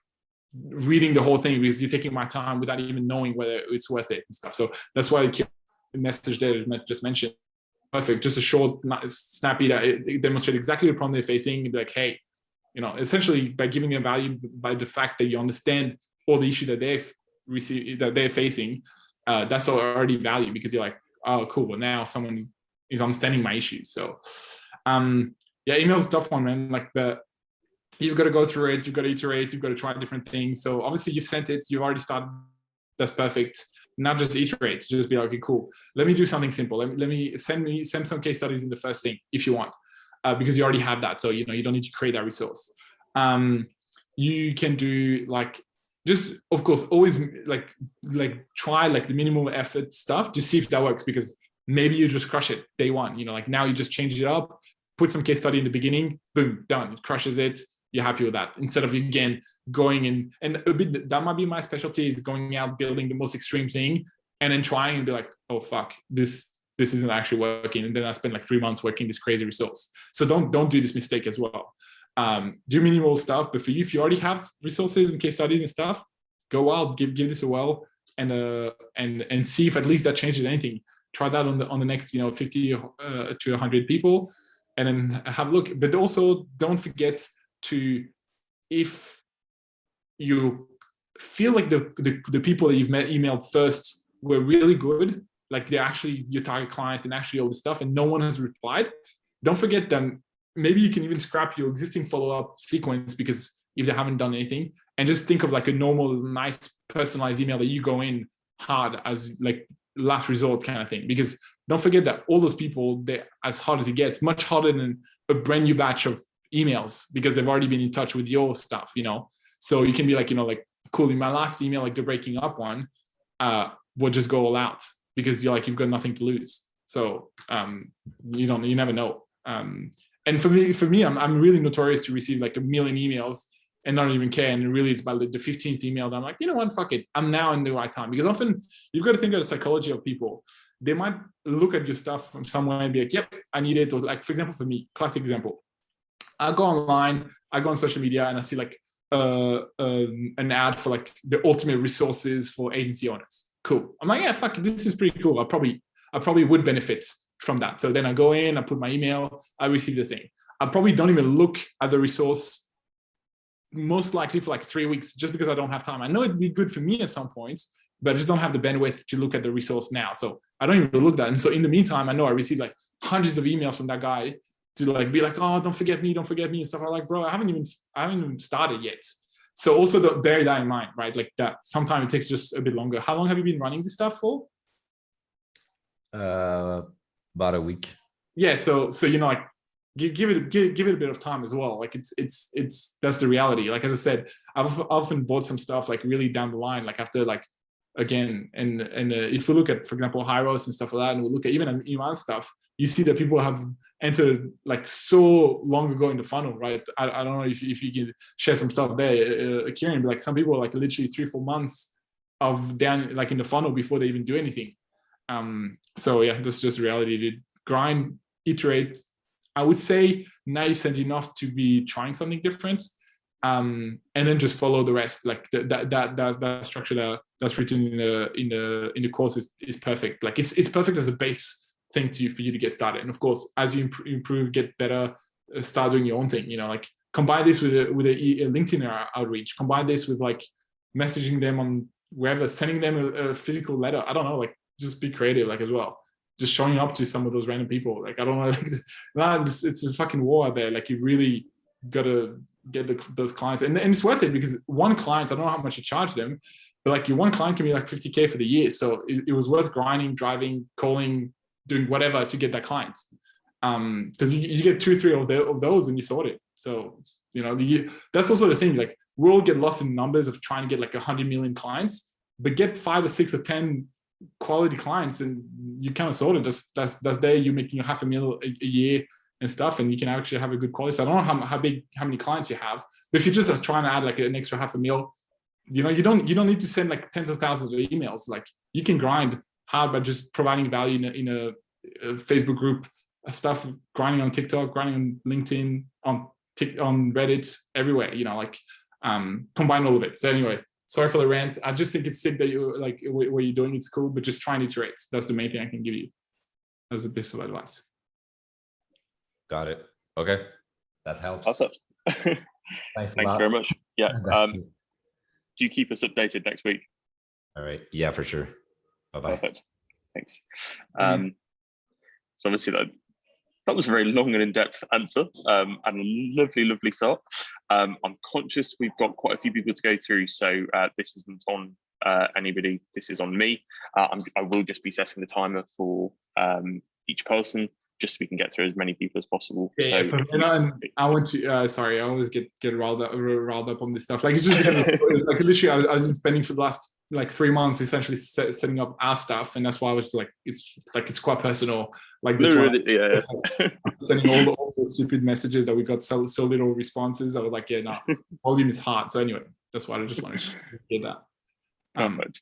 reading the whole thing, because you're taking my time without even knowing whether it's worth it and stuff. So that's why the message there just mentioned, perfect, just a short, snappy, that it demonstrates exactly the problem they're facing. Be like, hey, essentially by giving them value by the fact that you understand all the issue that they're facing, that's already value, because you're like, oh, cool. Well, now someone is understanding my issues. So, yeah, email's a tough one, man. Like you've got to go through it. You've got to iterate. You've got to try different things. So obviously you've sent it. You've already started. That's perfect. Now just iterate. Just be like, okay, cool. Let me do something simple. Let me send some case studies in the first thing if you want, because you already have that. So you don't need to create that resource. You can do like, just of course always like try like the minimal effort stuff to see if that works, because maybe you just crush it day one. Like now you just change it up, put some case study in the beginning, boom, done. It crushes it. You're happy with that, instead of again going in, and a bit that might be my specialty, is going out building the most extreme thing and then trying and be like, oh fuck, this isn't actually working, and then I spend like 3 months working this crazy resource. So don't do this mistake as well. Do minimal stuff, but for you, if you already have resources and case studies and stuff, go wild, give this a whirl, and see if at least that changes anything. Try that on the next 50 to 100 people, and then have a look. But also don't forget to, if you feel like the people that you've emailed first were really good, like they're actually your target client and actually all the stuff, and no one has replied, don't forget them. Maybe you can even scrap your existing follow-up sequence, because if they haven't done anything, and just think of like a normal, nice, personalized email that you go in hard as like last resort kind of thing. Because don't forget that all those people, they're as hard as it gets, much harder than a brand new batch of emails, because they've already been in touch with your stuff, So you can be like, like, cool, in my last email, like the breaking up one, we'll just go all out, because you've got nothing to lose. So you never know. And for me, I'm really notorious to receive like 1 million emails and not even care. And really, it's about the 15th email that I'm like, you know what, fuck it, I'm now in the right time. Because often you've got to think of the psychology of people. They might look at your stuff from somewhere and be like, yep, I need it. Or like, for example, for me, classic example, I go online, I go on social media, and I see like an ad for like the ultimate resources for agency owners. Cool. I'm like, yeah, fuck it, this is pretty cool. I probably would benefit from that. So then I go in, I put my email, I receive the thing. I probably don't even look at the resource, most likely for like 3 weeks, just because I don't have time. I know it'd be good for me at some points, but I just don't have the bandwidth to look at the resource now. So I don't even look at that. And so in the meantime, I know I receive like hundreds of emails from that guy to like be like, oh, don't forget me, and stuff. I'm like, bro, I haven't even started yet. So also bear that in mind, right? Like that sometimes it takes just a bit longer. How long have you been running this stuff for? About a week. Yeah, so like give it a bit of time as well. Like it's that's the reality. Like as I said, I've often bought some stuff like really down the line, like after like again, and if we look at, for example, Hyros and stuff like that, and we look at even Iman stuff, you see that people have entered like so long ago in the funnel, right? I don't know if you can share some stuff there, Kieran, but like some people are like literally 3-4 months of down like in the funnel before they even do anything. So yeah, that's just reality. To grind, iterate. I would say 90% enough to be trying something different, and then just follow the rest. Like that structure that's written in the course is perfect. Like it's perfect as a base thing for you to get started. And of course, as you improve, get better, start doing your own thing. Like combine this with a LinkedIn outreach. Combine this with like messaging them on wherever, sending them a physical letter. I don't know, like just be creative, like as well. Just showing up to some of those random people. Like I don't know, like, it's a fucking war out there. Like you really gotta get those clients, and it's worth it, because one client, I don't know how much you charge them, but like your one client can be like 50K for the year. So it was worth grinding, driving, calling, doing whatever to get that client. Because you get 2-3 of those and you sort it. So that's also the thing. Like we all get lost in numbers of trying to get like 100 million clients, but get 5 or 6 or 10 quality clients, and you kind of sort it. That's there. You're making $500,000 a year and stuff, and you can actually have a good quality. So I don't know how many clients you have, but if you're just trying to add like an extra $500,000, you don't need to send like tens of thousands of emails. Like you can grind hard by just providing value in a Facebook group, stuff, grinding on TikTok, grinding on LinkedIn, on Reddit, everywhere. Combine all of it. So anyway, sorry for the rant. I just think it's sick that you like what you're doing. It's cool, but just try and iterate. That's the main thing I can give you as a piece of advice. Got it. Okay, that helps. Perfect. Thanks Thank you very much. Yeah. Do you keep us updated next week? All right. Yeah, for sure. Bye-bye. Perfect. Thanks. So obviously that was a very long and in-depth answer, and a lovely start. I'm conscious we've got quite a few people to go through, so this isn't on anybody. This is on me. I will just be setting the timer for each person, just so we can get through as many people as possible. Yeah, so I want to. Sorry, I always get riled up on this stuff. Like it's just because like literally, I was spending for the last like 3 months essentially setting up our stuff, and that's why I was just like, it's quite personal. Like this one, yeah. Sending all the stupid messages that we got so little responses. I was like, yeah, no, volume is hard. So anyway, that's why I just wanted to get that. Perfect.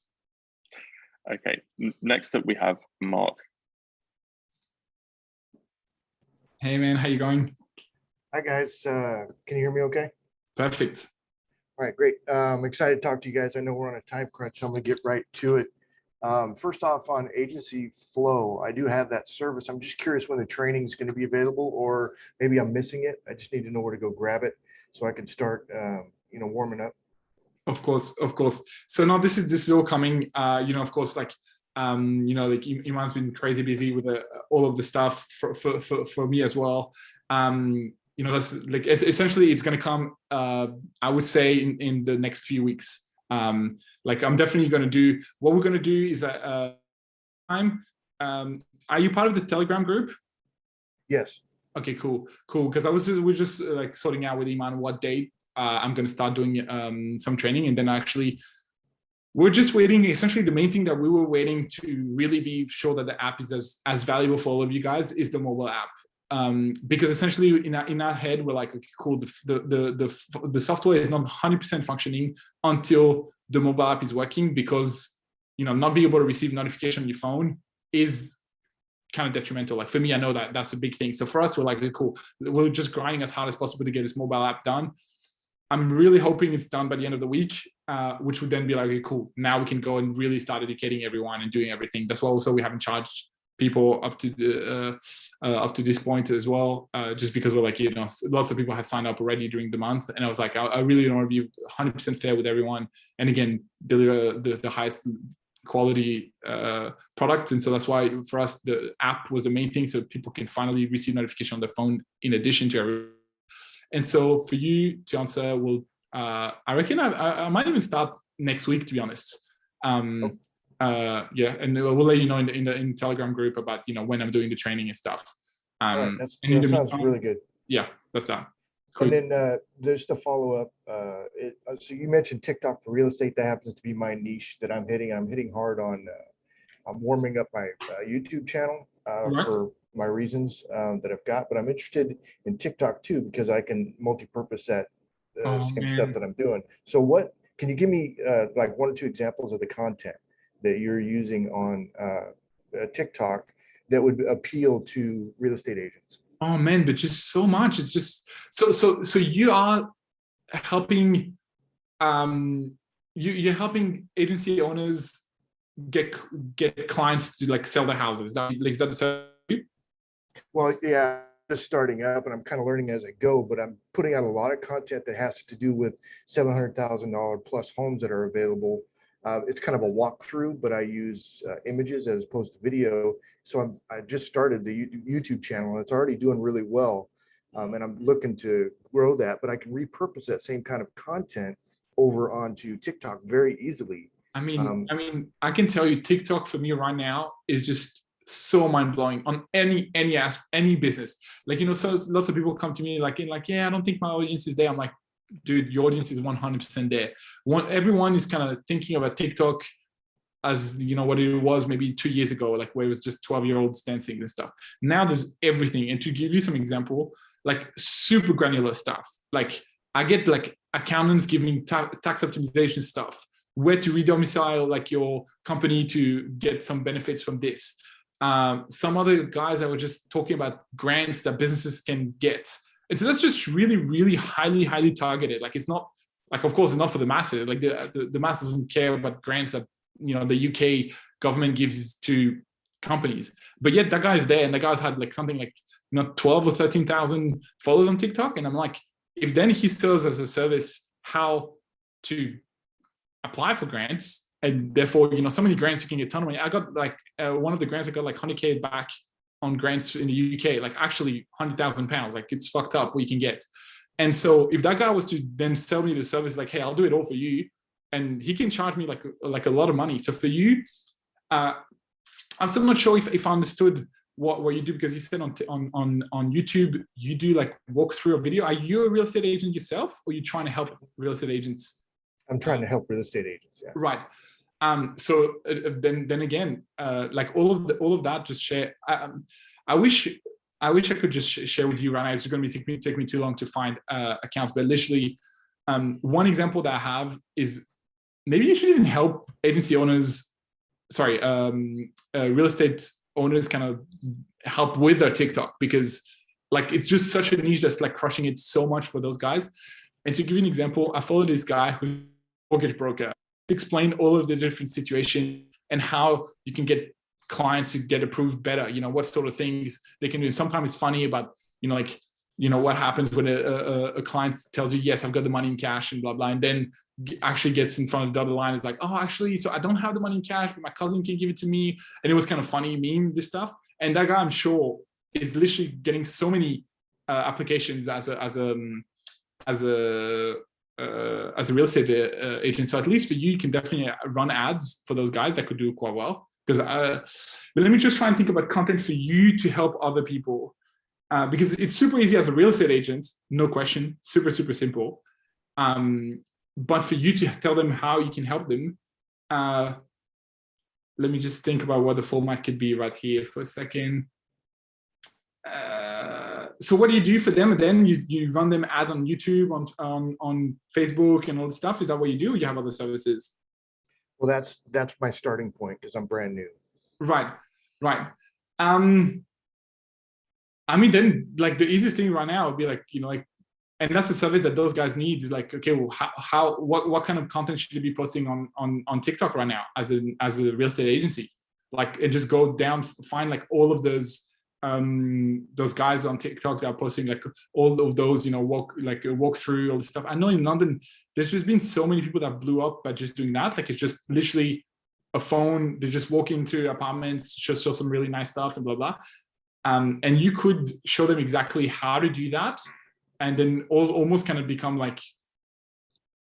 Okay, next up we have Mark. Hey man, how you going? Hi guys, can you hear me okay? Perfect. All right, great. I'm excited to talk to you guys. I know we're on a time crunch, so I'm gonna get right to it. First off, on Agency Flow, I do have that service. I'm just curious when the training is going to be available, or maybe I'm missing it. I just need to know where to go grab it so I can start, warming up. Of course, of course. So now this is all coming. Of course, like like Iman's been crazy busy with all of the stuff for me as well. That's like essentially it's going to come. I would say in the next few weeks. Like I'm definitely going to do. What we're going to do is that are you part of the Telegram group? Yes. Okay, cool. Because we're just like sorting out with Iman what date I'm going to start doing some training, and then actually we're just waiting. Essentially, the main thing that we were waiting to really be sure that the app is as valuable for all of you guys is the mobile app. Because essentially in our head we're like, okay, cool, the software is not 100% functioning until the mobile app is working, because not being able to receive notification on your phone is kind of detrimental. Like for me, I know that that's a big thing. So for us, we're like, okay, cool, we're just grinding as hard as possible to get this mobile app done. I'm really hoping it's done by the end of the week, which would then be like, okay, cool, now we can go and really start educating everyone and doing everything. That's why also we haven't charged people up to this point as well, just because we're like, lots of people have signed up already during the month, and I was like, I really don't want to be 100% fair with everyone, and again deliver the highest quality product. And so that's why for us the app was the main thing, so people can finally receive notification on their phone in addition to everything. And so for you to answer, I reckon I might even start next week, to be honest. And we'll let you know in the Telegram group about when I'm doing the training and stuff. All right, that sounds really good. Yeah, that's that. Cool. And then just to follow up, so you mentioned TikTok for real estate. That happens to be my niche that I'm hitting. I'm hitting hard on. I'm warming up my YouTube channel for my reasons that I've got, but I'm interested in TikTok too, because I can multi-purpose that same stuff that I'm doing. So what can you give me like 1 or 2 examples of the content that you're using on TikTok that would appeal to real estate agents? Oh man, but just so much. It's just so you are helping you're helping agency owners get clients to like sell their houses. Is that the Well, yeah, just starting up, and I'm kind of learning as I go, but I'm putting out a lot of content that has to do with $700,000 plus homes that are available. It's kind of a walkthrough, but I use images as opposed to video. So I just started the YouTube channel, and it's already doing really well. And I'm looking to grow that, but I can repurpose that same kind of content over onto TikTok very easily. I mean, I can tell you, TikTok for me right now is just so mind-blowing on any business. Like, so lots of people come to me like, yeah, I don't think my audience is there. I'm like, dude, your audience is 100% there. Everyone is kind of thinking about TikTok as what it was maybe 2 years ago, like where it was just 12-year-olds dancing and stuff. Now there's everything. And to give you some example, like super granular stuff, like I get like accountants giving tax optimization stuff, where to redomicile like your company to get some benefits from this. Some other guys that were just talking about grants that businesses can get. And so that's just really, really highly targeted. Like it's not like, of course, it's not for the masses. Like the mass doesn't care about grants that the UK government gives to companies. But yet that guy's there, and the guy's had like something like 12 or 13,000 followers on TikTok. And I'm like, if then he sells as a service how to apply for grants, and therefore so many grants you can get a ton of money. I got like one of the grants I got like 100K back on grants in the UK, like actually £100,000. Like it's fucked up what you can get. And so if that guy was to then sell me the service, like, hey, I'll do it all for you, and he can charge me like a lot of money. So for you, I'm still not sure if I understood what you do, because you said on YouTube you do like walkthrough a video. Are you a real estate agent yourself, or are you trying to help real estate agents? I'm trying to help real estate agents. Yeah. Right. So then again, like all of that, just share. I wish I could just share with you right now. It's going to take me too long to find accounts, but literally, one example that I have is maybe you should even help agency owners real estate owners kind of help with their TikTok, because like it's just such a niche that's like crushing it so much for those guys. And to give you an example, I follow this guy who's a mortgage broker. He explained all of the different situations and how you can get clients to get approved better, you know, what sort of things they can do. Sometimes it's funny about, you know, like, you know, what happens when a client tells you, yes, I've got the money in cash and blah, blah, and then actually gets in front of the dotted line, is like, oh, actually, so I don't have the money in cash, but my cousin can give it to me. And it was kind of funny meme, this stuff. And that guy, I'm sure, is literally getting so many applications as a real estate agent. So at least for you, you can definitely run ads for those guys that could do quite well. Because, but let me just try and think about content for you to help other people. Because it's super easy as a real estate agent, no question, super, super simple. But for you to tell them how you can help them, let me just think about what the format could be right here for a second. So what do you do for them? And then you run them ads on YouTube, on Facebook and all this stuff. Is that what you do? Or you have other services? Well, that's my starting point because I'm brand new. Right. I mean, then like the easiest thing right now would be like, you know, like, and that's the service that those guys need, is like, okay, well, what kind of content should you be posting on TikTok right now as a real estate agency? Like, and just go down, find like all of those guys on TikTok that are posting like all of those, you know, walk through all this stuff. I know in London, there's just been so many people that blew up by just doing that. Like, it's just literally a phone. They just walk into apartments, just show some really nice stuff and blah, blah. And you could show them exactly how to do that. And then almost kind of become like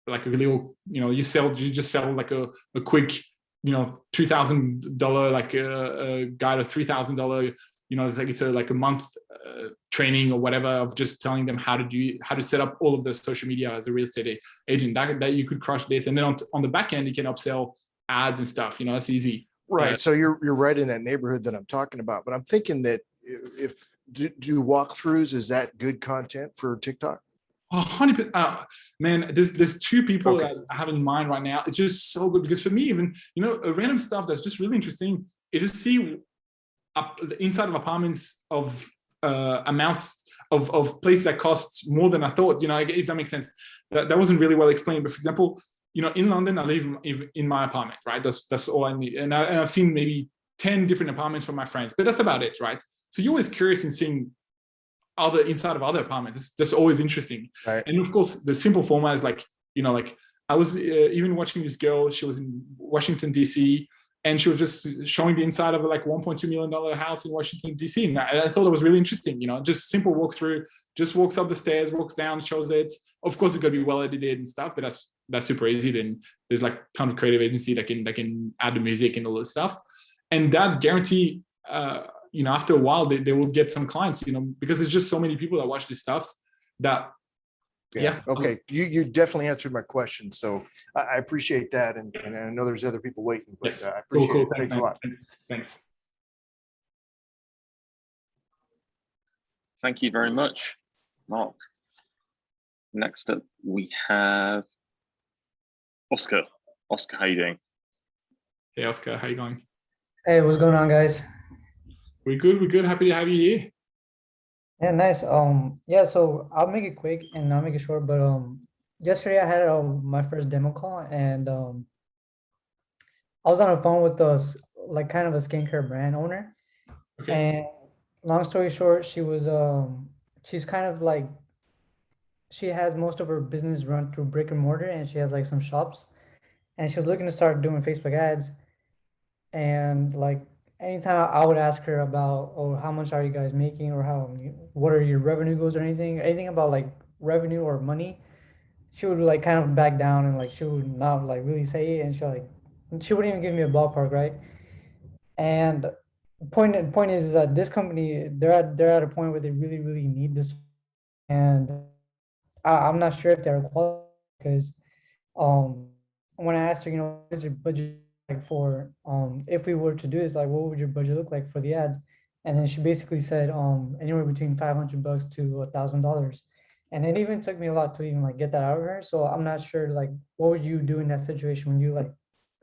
a little, you know, you just sell like a quick, you know, $2,000, like a guide, or $3,000, you know, it's like a month training or whatever, of just telling them how to set up all of the social media as a real estate agent. That you could crush this. And then on the back end, you can upsell ads and stuff, you know, that's easy. Right. So you're right in that neighborhood that I'm talking about, but I'm thinking that if do walkthroughs, is that good content for TikTok? 100%. Man, there's two people that I have in mind right now. It's just so good, because for me, even, you know, random stuff that's just really interesting is to see the inside of apartments of amounts of places that cost more than I thought, you know, if that makes sense. That wasn't really well explained, but for example, you know, in London, I live in my apartment, right? That's all I need. And I've seen maybe 10 different apartments from my friends, but that's about it, right? So you're always curious in seeing other inside of other apartments. It's just always interesting. Right. And of course, the simple format is like, you know, like I was even watching this girl, she was in Washington, DC, and she was just showing the inside of a like $1.2 million house in Washington, DC. And I thought it was really interesting, you know, just simple walkthrough, just walks up the stairs, walks down, shows it. Of course, it's going to be well edited and stuff, but that's super easy. Then there's like a ton of creative agency that can add the music and all this stuff. And that guarantee, you know, after a while, they will get some clients, you know, because there's just so many people that watch this stuff that, yeah. Okay. You definitely answered my question. So I appreciate that. And I know there's other people waiting, but yes. I appreciate cool. it. Thanks a lot. Thanks. Thank you very much, Mark. Next up, we have Oscar. Oscar, how you doing? Hey, Oscar, how you going? Hey, what's going on, guys? We're good. Happy to have you here. Yeah, nice. Yeah, so I'll make it quick and I'll make it short, but yesterday I had my first demo call, and I was on the phone with like kind of a skincare brand owner. Okay. And long story short, she was she's kind of like, she has most of her business run through brick and mortar, and she has like some shops, and she was looking to start doing Facebook ads. And like anytime I would ask her about, oh, how much are you guys making, or what are your revenue goals, or anything about like revenue or money, she would like kind of back down, and like she would not like really say it, and she wouldn't even give me a ballpark, right? And the point is that this company, they're at a point where they really, really need this, and I'm not sure if they're qualified, because when I asked her, you know, what is your budget like for if we were to do this, like what would your budget look like for the ads? And then she basically said anywhere between $500 to $1,000. And it even took me a lot to even like get that out of her. So I'm not sure, like, what would you do in that situation when you like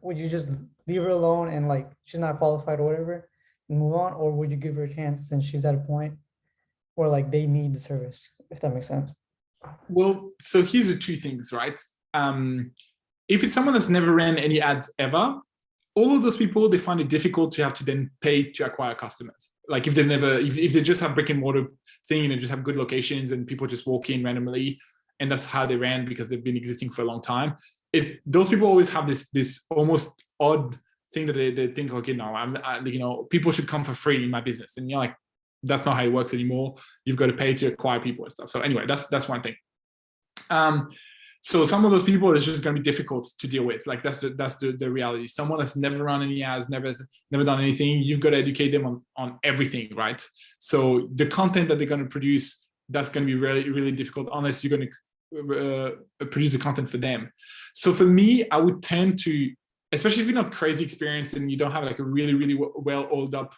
would you just leave her alone and like she's not qualified or whatever and move on, or would you give her a chance since she's at a point where like they need the service, if that makes sense? Well, so here's the two things, right? If it's someone that's never ran any ads ever, all of those people, they find it difficult to have to then pay to acquire customers. Like if if they just have brick and mortar thing and they just have good locations and people just walk in randomly, and that's how they ran because they've been existing for a long time. If those people always have this almost odd thing that they think, okay, no, people should come for free in my business, and you're like, that's not how it works anymore. You've got to pay to acquire people and stuff. So anyway, that's one thing. So some of those people is just going to be difficult to deal with. Like that's the reality. Someone that's never run any ads, never done anything, you've got to educate them on everything, right? So the content that they're going to produce, that's going to be really, really difficult unless you're going to produce the content for them. So for me, I would tend to, especially if you don't have crazy experience and you don't have like a really, really well oiled up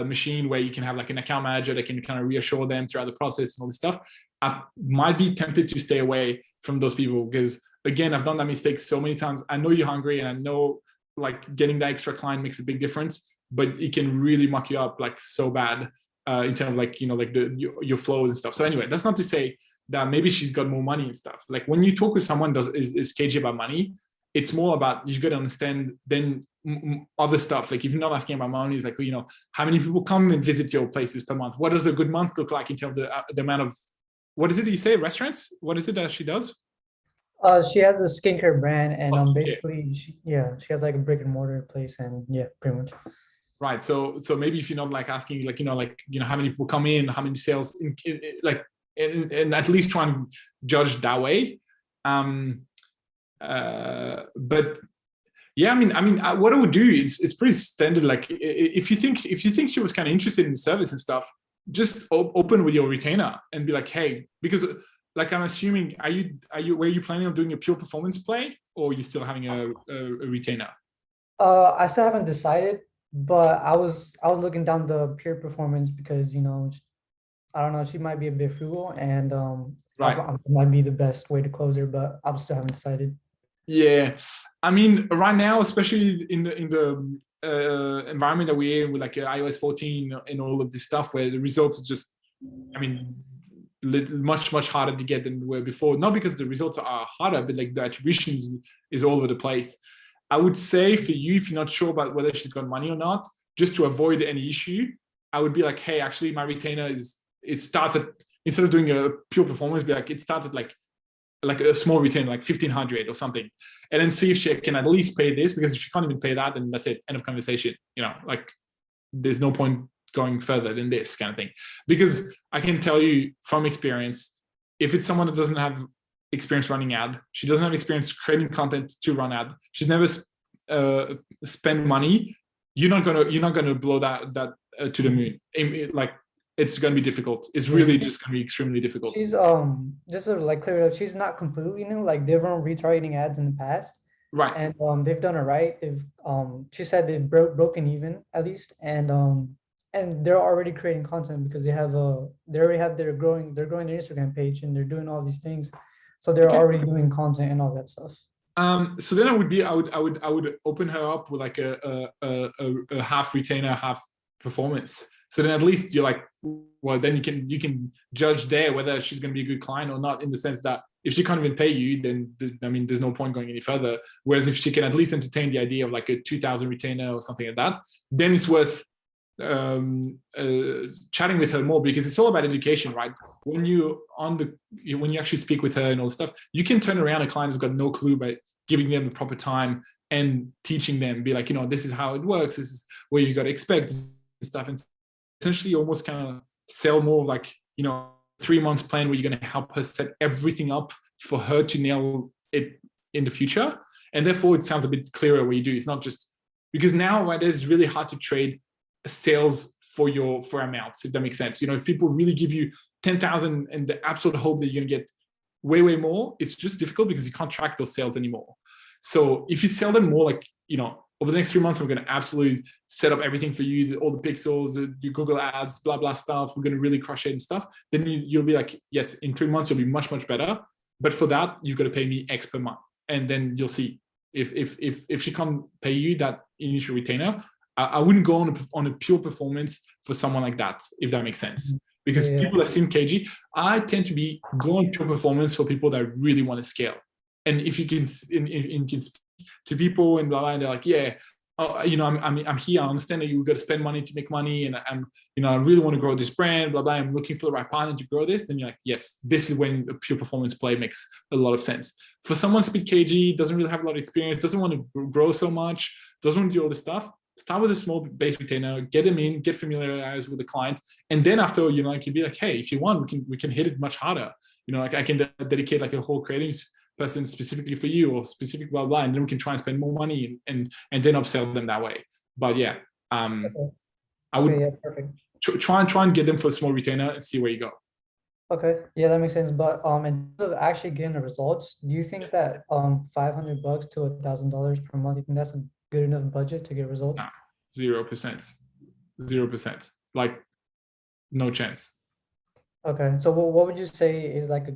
machine where you can have like an account manager that can kind of reassure them throughout the process and all this stuff, I might be tempted to stay away from those people because again, I've done that mistake so many times. I know you're hungry and I know like getting that extra client makes a big difference, but it can really muck you up like so bad in terms of like, like your flows and stuff. So anyway, that's not to say that maybe she's got more money and stuff. Like when you talk with someone is cagey about money, it's more about, you've got to understand then other stuff. Like if you're not asking about money, it's like, how many people come and visit your places per month? What does a good month look like in terms of the amount of, what is it you say, restaurants? What is it that she does? She has a skincare brand and basically, she has like a brick and mortar place and yeah, pretty much. Right. So maybe if you're not like asking like, how many people come in, how many sales, and at least try and judge that way. But yeah, I mean, what I would do is it's pretty standard. Like if you think she was kind of interested in the service and stuff, just open with your retainer and be like, hey, because like I'm assuming, were you planning on doing a pure performance play or are you still having a retainer? I still haven't decided, but I was looking down the pure performance because I don't know, she might be a bit frugal and right, might be the best way to close her, but I still haven't decided. Yeah, I mean, right now, especially in the environment that we're in with like iOS 14 and all of this stuff, where the results are just, I mean, much harder to get than were before. Not because the results are harder, but like the attribution is all over the place. I would say for you, if you're not sure about whether she's got money or not, just to avoid any issue, I would be like, hey, actually, my retainer it starts at, instead of doing a pure performance, be like, it starts at like a small retainer, like 1,500 or something, and then see if she can at least pay this, because if she can't even pay that, then that's it, end of conversation. Like there's no point going further than this kind of thing. Because I can tell you from experience, if it's someone that doesn't have experience running ad, she doesn't have experience creating content to run ad, she's never spent money, you're not gonna blow that to the moon. Like it's going to be difficult. It's really just going to be extremely difficult. She's just to like clear it up, she's not completely new. Like they've run retargeting ads in the past, right? And they've done it right. They've she said they've broken even at least, and they're already creating content because they already have they're growing their Instagram page and they're doing all these things, so they're already doing content and all that stuff. So then I would open her up with like a half retainer, half performance. So then at least you're like, well, then you can judge there whether she's going to be a good client or not, in the sense that if she can't even pay you, then there's no point going any further. Whereas if she can at least entertain the idea of like a 2,000 retainer or something like that, then it's worth chatting with her more, because it's all about education, right? When you actually speak with her and all this stuff, you can turn around a client who's got no clue by giving them the proper time and teaching them, be like, this is how it works, this is what you got to expect and stuff, and essentially almost kind of sell more like 3 months plan where you're going to help her set everything up for her to nail it in the future. And therefore it sounds a bit clearer what you do. It's not just because nowadays it's really hard to trade sales for amounts, if that makes sense. If people really give you 10,000 and the absolute hope that you're going to get way more, it's just difficult because you can't track those sales anymore. So if you sell them more, like over the next 3 months, I'm going to absolutely set up everything for you, all the pixels, your Google ads, blah, blah stuff. We're going to really crush it and stuff. Then you'll be like, yes, in 3 months, you'll be much, much better. But for that, you've got to pay me X per month. And then you'll see if she can't pay you that initial retainer, I wouldn't go on a pure performance for someone like that, if that makes sense. Because people that seem cagey, I tend to be go on pure performance for people that really want to scale. And if you can, can speak to people and blah blah, and they're like, yeah, you know, I'm here. I understand that you got to spend money to make money, and I really want to grow this brand, blah blah. I'm looking for the right partner to grow this. Then you're like, yes, this is when a pure performance play makes a lot of sense. For someone who's a bit cagey, doesn't really have a lot of experience, doesn't want to grow so much, doesn't want to do all this stuff, start with a small base retainer, get them in, get familiarized with the client, and then after, you know, I can be like, hey, if you want, we can hit it much harder. You know, like I can dedicate like a whole creative person specifically for you, or specific blah blah, and then we can try and spend more money and then upsell them that way. But yeah, I would try and get them for a small retainer and see where you go. Okay, yeah, that makes sense. But in terms of actually getting the results, do you think that $500 to $1,000 per month, you think that's a good enough budget to get results? Nah, 0%. Like, no chance. Okay, so what would you say is like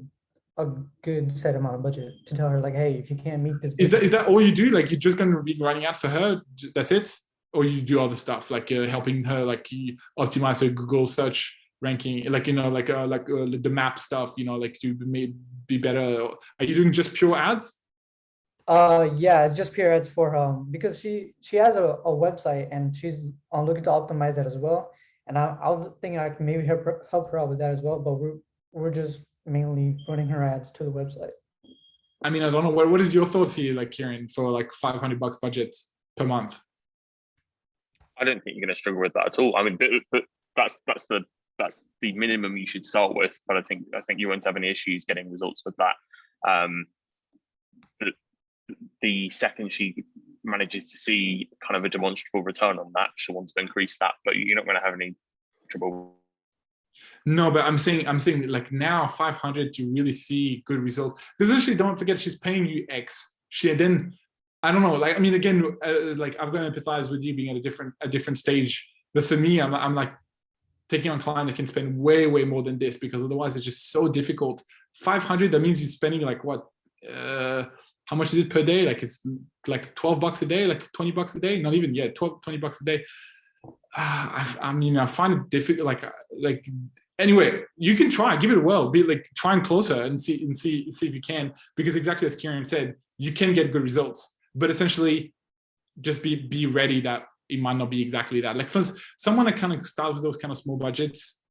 a good set amount of budget to tell her, like, hey, if you can't meet this budget, is that all you do? Like, you're just gonna be running out for her, that's it? Or you do other stuff, like helping her, like you optimize her Google search ranking, like, you know, like the map stuff, you know, like to be better? Are you doing just pure ads? Yeah, it's just pure ads for because she has a website, and she's looking to optimize that as well. And I was thinking I can maybe help her out with that as well, but we're just mainly running her ads to the website. I mean, I don't know, what is your thoughts here, like, Kieran, for like $500 budget per month? I don't think you're going to struggle with that at all. I mean, that's the minimum you should start with, but I think you won't have any issues getting results with that. The second she manages to see kind of a demonstrable return on that, she'll want to increase that, but you're not going to have any trouble. No, but I'm saying like now 500 to really see good results. Because actually, don't forget, she's paying you X. She then, I don't know, like, I mean, again, like I've got to empathize with you being at a different stage. But for me, I'm like taking on client that can spend way more than this, because otherwise it's just so difficult. 500, that means you're spending like what? How much is it per day? Like, it's like $12 a day, like $20 a day, not even yet, $20 a day. I mean, I find it difficult. Like anyway, you can try, give it a whirl, be like trying closer and see if you can, because exactly as Kieran said, you can get good results, but essentially just be ready that it might not be exactly that. Like, for someone that kind of starts with those kind of small budgets,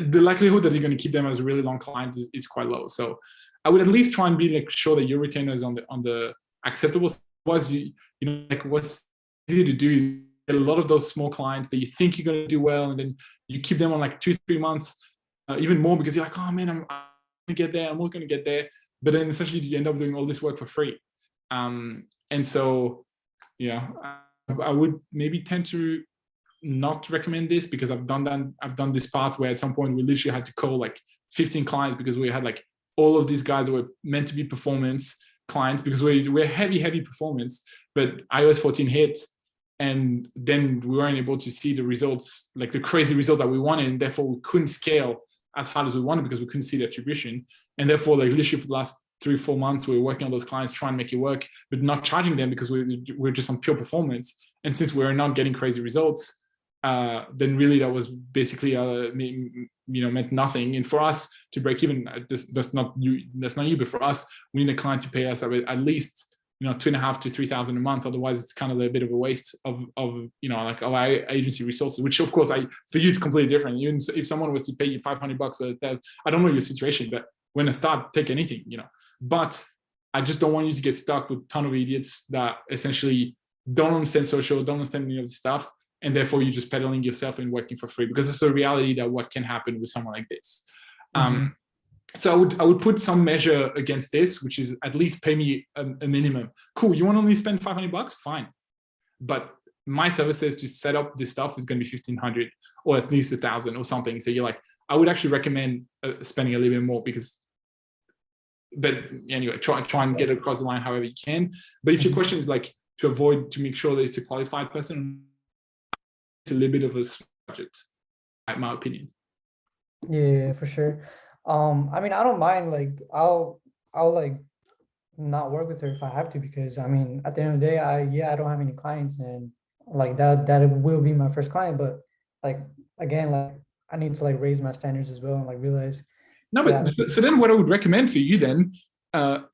the likelihood that you're going to keep them as a really long client is quite low. So I would at least try and be like sure that your retainer is on the acceptable. Was you know, like, what's easy to do is get a lot of those small clients that you think you're going to do well, and then you keep them on like 2-3 months, even more, because you're like, oh man, I'm going to get there, I'm always going to get there, but then essentially you end up doing all this work for free. And so, you know, I would maybe tend to not recommend this, because I've done this path where at some point we literally had to call like 15 clients, because we had like all of these guys that were meant to be performance clients, because we're heavy performance, but iOS 14 hit, and then we weren't able to see the results, like the crazy result that we wanted, and therefore we couldn't scale as hard as we wanted because we couldn't see the attribution. And therefore, like, literally for the last 3-4 months, we were working on those clients, trying to make it work, but not charging them because we're just on pure performance. And since we're not getting crazy results, then really that was basically meant nothing. And for us to break even, that's not you, but for us, we need a client to pay us at least, you know, $2,500 to $3,000 a month. Otherwise, it's kind of a bit of a waste of you know, like, of our agency resources. Which, of course, for you it's completely different. Even if someone was to pay you $500, I don't know your situation, but when I start, take anything, you know. But I just don't want you to get stuck with a ton of idiots that essentially don't understand social, don't understand any of the stuff, and therefore you're just peddling yourself and working for free, because it's a reality that what can happen with someone like this. So I would put some measure against this, which is at least pay me a minimum. Cool, you want to only spend $500? Fine. But my services to set up this stuff is going to be $1,500 or at least $1,000 or something. So you're like, I would actually recommend spending a little bit more, but anyway, try and get across the line however you can. But if your question is like to make sure that it's a qualified person, it's a little bit of a budget, in my opinion. Yeah, for sure. I mean, I don't mind, like, I'll like not work with her if I have to, because I mean, at the end of the day, I don't have any clients, and like that will be my first client. But like again, like I need to like raise my standards as well and like realize. No, but so then what I would recommend for you then,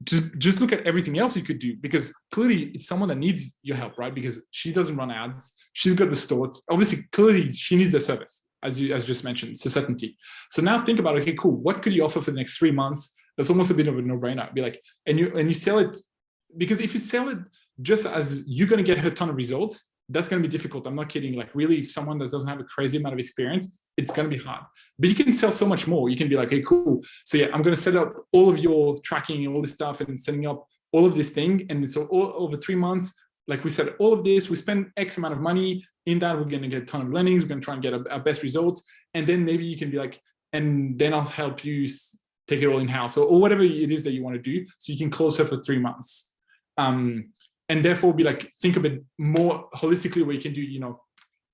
just look at everything else you could do, because clearly it's someone that needs your help, right? Because she doesn't run ads, she's got the store. Obviously, clearly she needs the service, as just mentioned. It's a certainty. So now think about, okay, cool. What could you offer for the next 3 months? That's almost a bit of a no-brainer. Be like, and you sell it, because if you sell it just as you're going to get her ton of results, that's going to be difficult. I'm not kidding. Like really, if someone that doesn't have a crazy amount of experience, it's going to be hard. But you can sell so much more. You can be like, hey, cool. So yeah, I'm going to set up all of your tracking and all this stuff and setting up all of this thing. And so all over 3 months, like we said, all of this, we spend X amount of money in that. We're going to get a ton of learnings. We're going to try and get our best results. And then maybe you can be like, and then I'll help you take it all in-house, or whatever it is that you want to do. So you can close her for 3 months. And therefore be like, think a bit more holistically what you can do,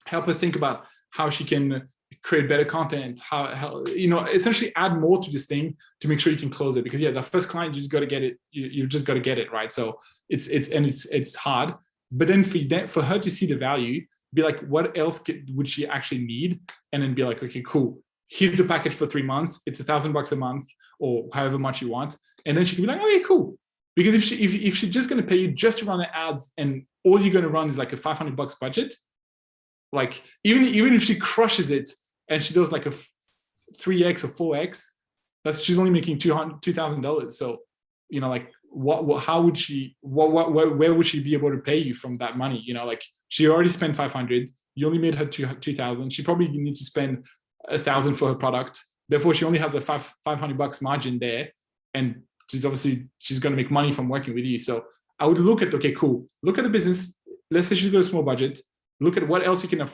help her think about how she can create better content, how essentially add more to this thing to make sure you can close it. Because yeah, the first client, you just got to get it. You just got to get it right. So it's hard. But then for her to see the value, be like, what else would she actually need? And then be like, okay, cool. Here's the package for 3 months. It's $1,000 a month, or however much you want. And then she can be like, oh yeah, cool. Because if she's just going to pay you just to run the ads, and all you're going to run is like a $500 budget, like even if she crushes it and she does like a 3x or 4x, she's only making $2,000. So like how would she where would she be able to pay you from that money? Like she already spent 500. You only made her 2,000. She probably needs to spend 1,000 for her product. Therefore, she only has a $500 margin there, and she's going to make money from working with you. So I would look at, okay, cool. Look at the business. Let's say she's got a small budget. Look at what else you can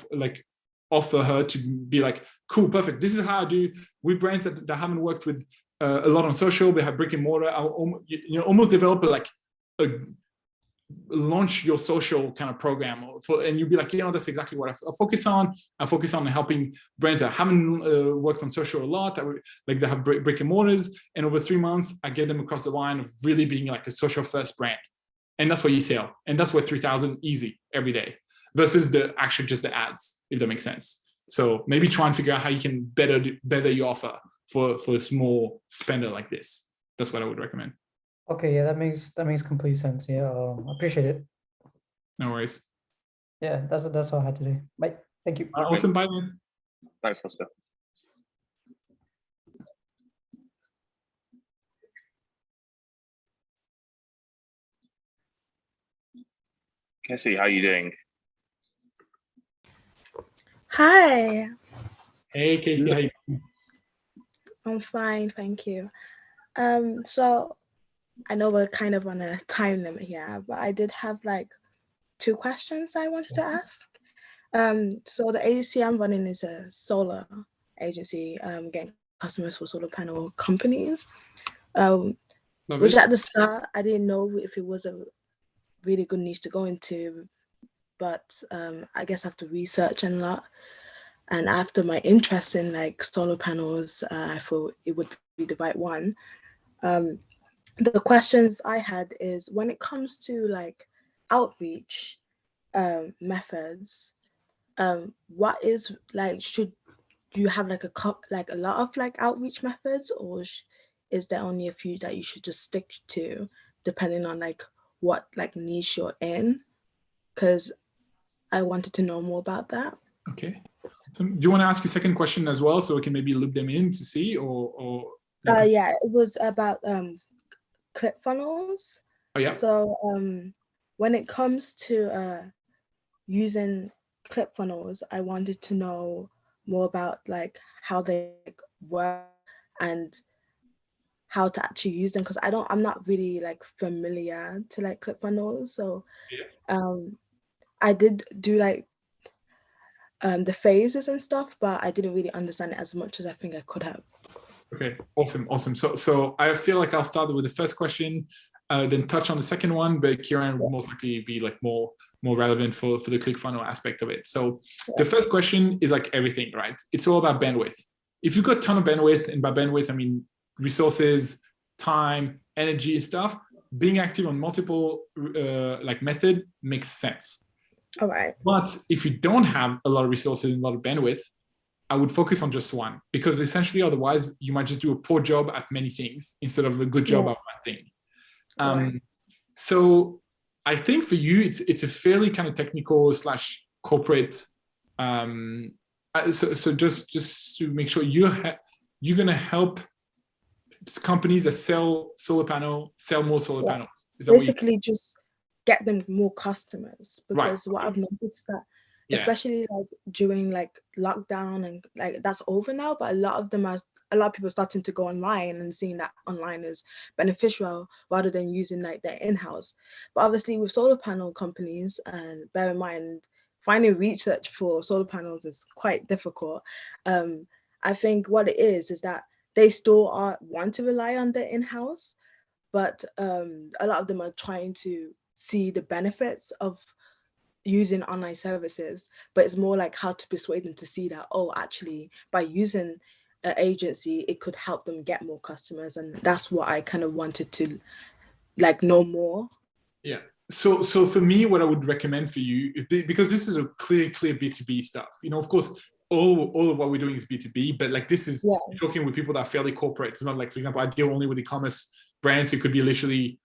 offer her to be like, cool, perfect. This is how I do with brands that haven't worked with a lot on social. They have brick and mortar. I'll almost develop a launch your social kind of program and you'll be like, that's exactly what I focus on. I focus on helping brands that haven't worked on social a lot, that have brick and mortars, and over 3 months I get them across the line of really being like a social first brand. And that's what you sell, and that's what 3,000 easy every day versus just the ads, if that makes sense. So maybe try and figure out how you can better your offer for a small spender like this. That's what I would recommend. Okay, yeah, that makes complete sense. Yeah, I appreciate it. No worries. Yeah, that's all I had today. Bye. Thank you. Awesome. Bye, man. Thanks, Oscar. Cassie, how are you doing? Hi. Hey, Casey. How you doing? I'm fine, thank you. So I know we're kind of on a time limit here, but I did have like 2 questions I wanted to ask. So the agency I'm running is a solar agency, getting customers for solar panel companies. Which at the start I didn't know if it was a really good niche to go into, but I guess I have to research a lot. And after my interest in like solar panels, I thought it would be the right one. The questions I had is, when it comes to like outreach methods, what is like, should you have like a lot of like outreach methods, or is there only a few that you should just stick to depending on like what like niche you're in? Because I wanted to know more about that. Okay. So do you want to ask a second question as well, so we can maybe loop them in to see, or? Yeah, it was about ClickFunnels. Oh yeah. So when it comes to using ClickFunnels, I wanted to know more about like how they work and how to actually use them, because I'm not really like familiar to like ClickFunnels. So I did do like the phases and stuff, but I didn't really understand it as much as I think I could have. Okay, awesome. So I feel like I'll start with the first question, then touch on the second one, but Kieran will most likely be like more relevant for the ClickFunnels aspect of it. So the first question is like everything, right? It's all about bandwidth. If you've got a ton of bandwidth, and by bandwidth I mean resources, time, energy, and stuff, being active on multiple like method makes sense. All right. But if you don't have a lot of resources and a lot of bandwidth, I would focus on just one, because essentially otherwise you might just do a poor job at many things instead of a good job at one thing. Right. So I think for you, it's a fairly kind of technical / corporate. So just to make sure you're gonna help companies that sell solar panel sell more solar panels. Is that basically just get them more customers, because what I've noticed that especially like during like lockdown and like that's over now, but a lot of people starting to go online and seeing that online is beneficial rather than using like their in-house. But obviously with solar panel companies, and bear in mind finding research for solar panels is quite difficult. I think what it is that they still want to rely on their in-house, but a lot of them are trying to see the benefits of using online services, but it's more like how to persuade them to see that, oh, actually by using an agency it could help them get more customers. And that's what I kind of wanted to like know more. Yeah, so for me, what I would recommend for you, because this is a clear B2B stuff, you know, of course all of what we're doing is B2B, but like this is talking with people that are fairly corporate. It's not like, for example, I deal only with e-commerce brands. It could be literally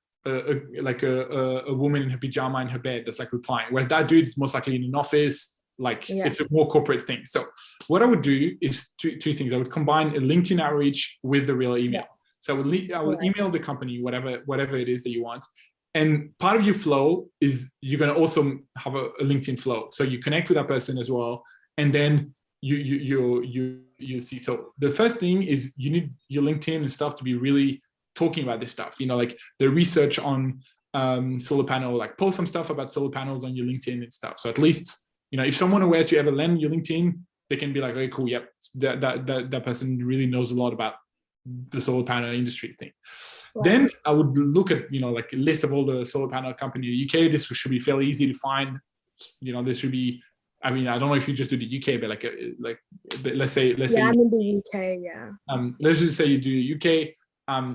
like a woman in her pajama in her bed that's like replying, whereas that dude is most likely in an office, like it's a more corporate thing. So what I would do is two things. I would combine a LinkedIn outreach with the real email. So I would email the company whatever it is that you want, and part of your flow is you're going to also have a LinkedIn flow, so you connect with that person as well, and then you see. So the first thing is you need your LinkedIn and stuff to be really talking about this stuff, you know, like the research on solar panel, like post some stuff about solar panels on your LinkedIn and stuff. So at least, you know, if someone aware to ever land your LinkedIn, they can be like, okay, cool, yep, that person really knows a lot about the solar panel industry thing. Then I would look at, you know, like a list of all the solar panel companies in the UK. This should be fairly easy to find. You know, this should be, I mean, I don't know if you just do the UK, but let's say I'm in the UK. Let's just say you do UK.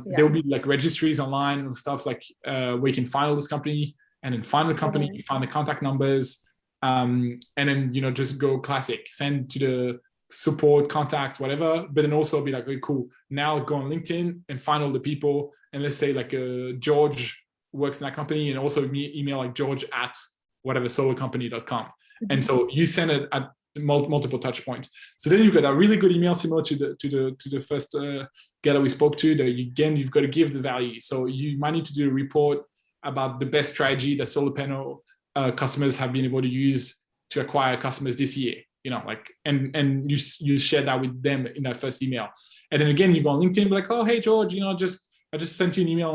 There will be like registries online and stuff like where you can find all this company, and then find the company, you find the contact numbers, and then, you know, just go classic, send to the support, contact, whatever. But then also be like, okay, cool, now go on LinkedIn and find all the people, and let's say like George works in that company, and also email like George at whatever solarcompany.com. And so you send it at multiple touch points. So then you've got a really good email similar to the first guy that we spoke to. That again, you've got to give the value. So you might need to do a report about the best strategy that solar panel customers have been able to use to acquire customers this year. You know, like, and you share that with them in that first email. And then again, you go on LinkedIn and be like, oh, hey George, you know, I just sent you an email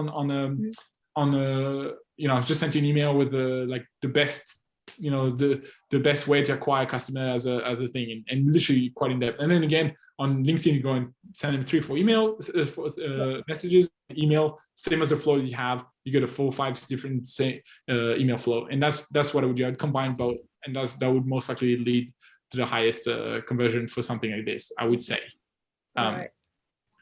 you know, I just sent you an email with the best, you know, the best way to acquire a customer as a thing, and literally quite in depth. And then again on LinkedIn, you go and send them 3-4 messages, email, same as the flow you have. You get a 4-5 different email flow, and that's what I would do. I'd combine both, and that would most likely lead to the highest conversion for something like this, I would say. Right.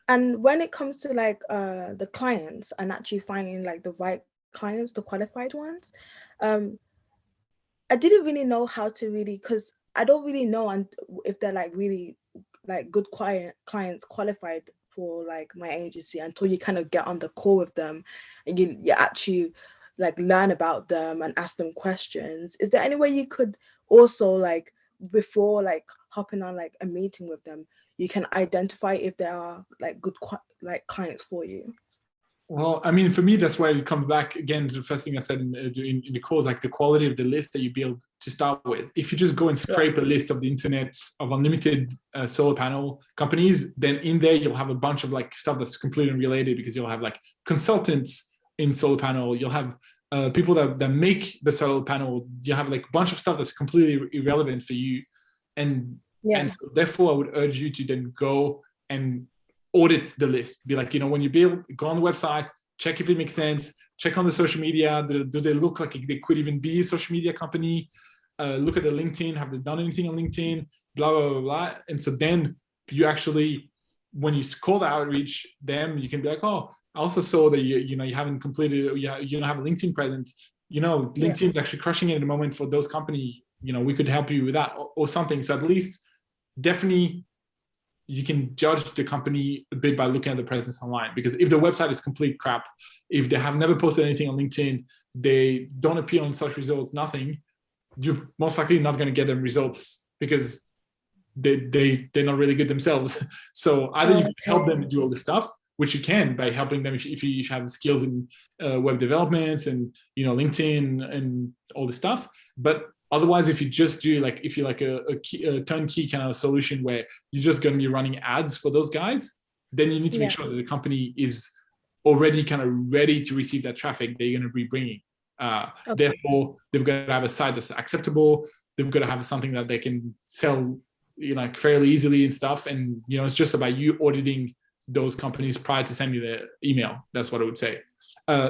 And when it comes to like the clients and actually finding like the right clients, the qualified ones, I didn't really know how to really, because I don't really know if they're like really like good clients qualified for like my agency until you kind of get on the call with them and you actually like learn about them and ask them questions. Is there any way you could also like before like hopping on like a meeting with them, you can identify if there are like good like clients for you? Well, I mean, for me, that's where it comes back again to the first thing I said in the course, like the quality of the list that you build to start with. If you just go and scrape a list of the internet of unlimited solar panel companies, then in there you'll have a bunch of like stuff that's completely unrelated, because you'll have like consultants in solar panel, you'll have people that make the solar panel, you have like a bunch of stuff that's completely irrelevant for you. And so therefore, I would urge you to then go and audit the list. Be like, you know, when you build, go on the website, check if it makes sense, check on the social media. Do they look like they could even be a social media company? Look at the LinkedIn. Have they done anything on LinkedIn? Blah, blah, blah, blah. And so then you actually when you call the outreach them, you can be like, oh, I also saw that you haven't completed, you don't have a LinkedIn presence. LinkedIn's actually crushing it at the moment for those company. We could help you with that or something. So at least definitely you can judge the company a bit by looking at the presence online, because if the website is complete crap, if they have never posted anything on LinkedIn, they don't appear on search results, nothing, you're most likely not going to get them results because they're not really good themselves. So either you can help them do all this stuff, which you can by helping them if you have skills in web developments and LinkedIn and all this stuff. But otherwise, if you just do if you're a turnkey kind of solution where you're just going to be running ads for those guys, then you need to make sure that the company is already kind of ready to receive that traffic they're going to be bringing. Therefore, they've got to have a site that's acceptable. They've got to have something that they can sell, fairly easily and stuff. And it's just about you auditing those companies prior to sending the email. That's what I would say.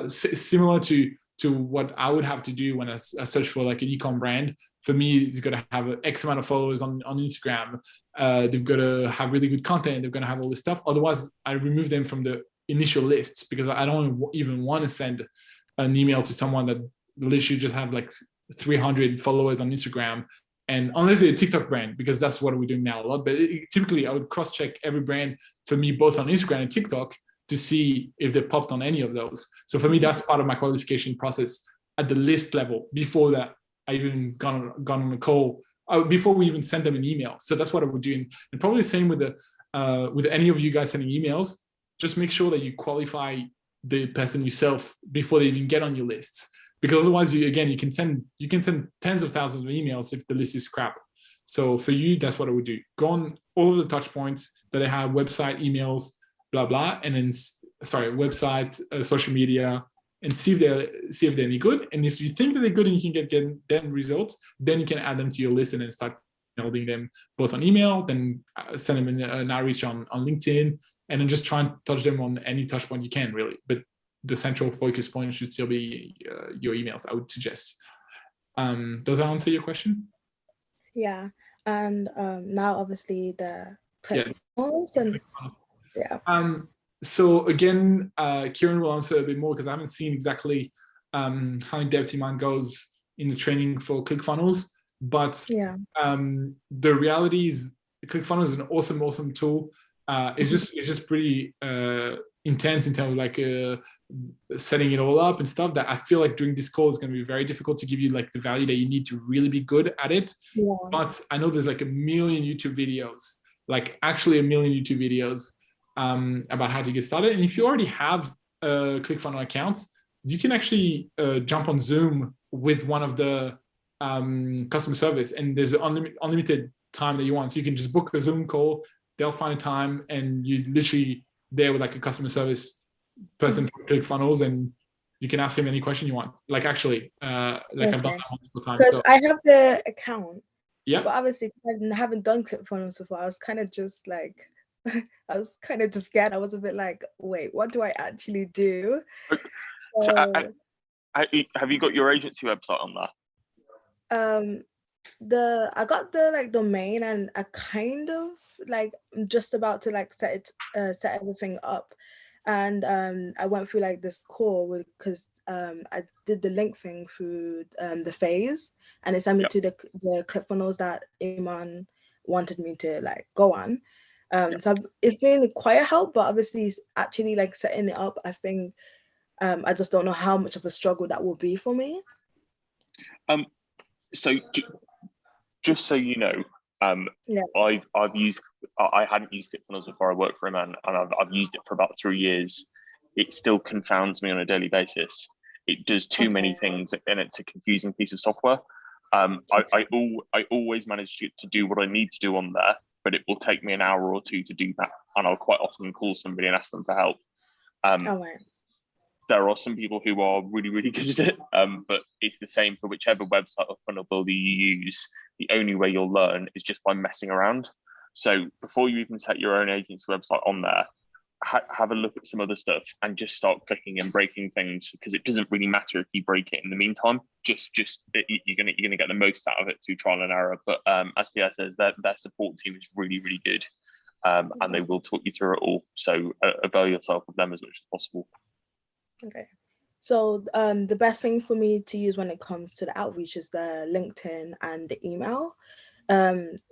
Similar to what I would have to do when I search for an e-com brand. For me, it's got to have X amount of followers on Instagram. They've got to have really good content. They're going to have all this stuff. Otherwise, I remove them from the initial lists because I don't even want to send an email to someone that literally just have 300 followers on Instagram. And unless they're a TikTok brand, because that's what we're doing now a lot. But typically, I would cross-check every brand for me, both on Instagram and TikTok, to see if they popped on any of those. So for me, that's part of my qualification process at the list level. Before that, I even gone on a call, before we even send them an email. So that's what I would do. And probably the same with any of you guys sending emails. Just make sure that you qualify the person yourself before they even get on your lists. Because otherwise, you can send tens of thousands of emails if the list is crap. So for you, that's what I would do. Go on all of the touch points that I have: website, emails, blah blah, and then website, social media, and see if they're any good. And if you think that they're good and you can get them results, then you can add them to your list and then start building them both on email. Then send them an outreach on LinkedIn, and then just try and touch them on any touch point you can, really. But the central focus point should still be your emails, I would suggest. Does that answer your question? Yeah. And now obviously the platforms and so again, Kieran will answer a bit more because I haven't seen exactly how in depth mine goes in the training for ClickFunnels. But the reality is ClickFunnels is an awesome tool. It's just pretty intense in terms of setting it all up and stuff, that I feel like during this call is going to be very difficult to give you the value that you need to really be good at it. But I know there's a million YouTube videos, actually a million YouTube videos about how to get started. And if you already have a ClickFunnels account, you can actually jump on Zoom with one of the customer service, and there's unlimited time that you want. So you can just book a Zoom call, they'll find a time, and you literally there with a customer service person from ClickFunnels, and you can ask him any question you want. I've done that multiple times. Because I have the account, but obviously I haven't done ClickFunnels before. I was kind of just scared. I was a bit wait, what do I actually do? So have you got your agency website on there? I got the domain, and I kind of I'm just about to set everything up, and I went through this call because I did the link thing through the phase, and it sent me to the ClickFunnels that Iman wanted me to go on. So it's been quite a help, but obviously actually setting it up, I think I just don't know how much of a struggle that will be for me. So just so you know, I hadn't used ClickFunnels before I worked for him, and I've used it for about 3 years. It still confounds me on a daily basis. It does too many things, and it's a confusing piece of software. I always manage to do what I need to do on there, but it will take me an hour or two to do that, and I'll quite often call somebody and ask them for help. There are some people who are really, really good at it, but it's the same for whichever website or funnel builder you use. The only way you'll learn is just by messing around. So before you even set your own agency website on there, have a look at some other stuff and just start clicking and breaking things, because it doesn't really matter if you break it in the meantime. You're gonna get the most out of it through trial and error. But as Pierre says, their support team is really, really good. and they will talk you through it all. So avail yourself of them as much as possible. Okay. So the best thing for me to use when it comes to the outreach is the LinkedIn and the email.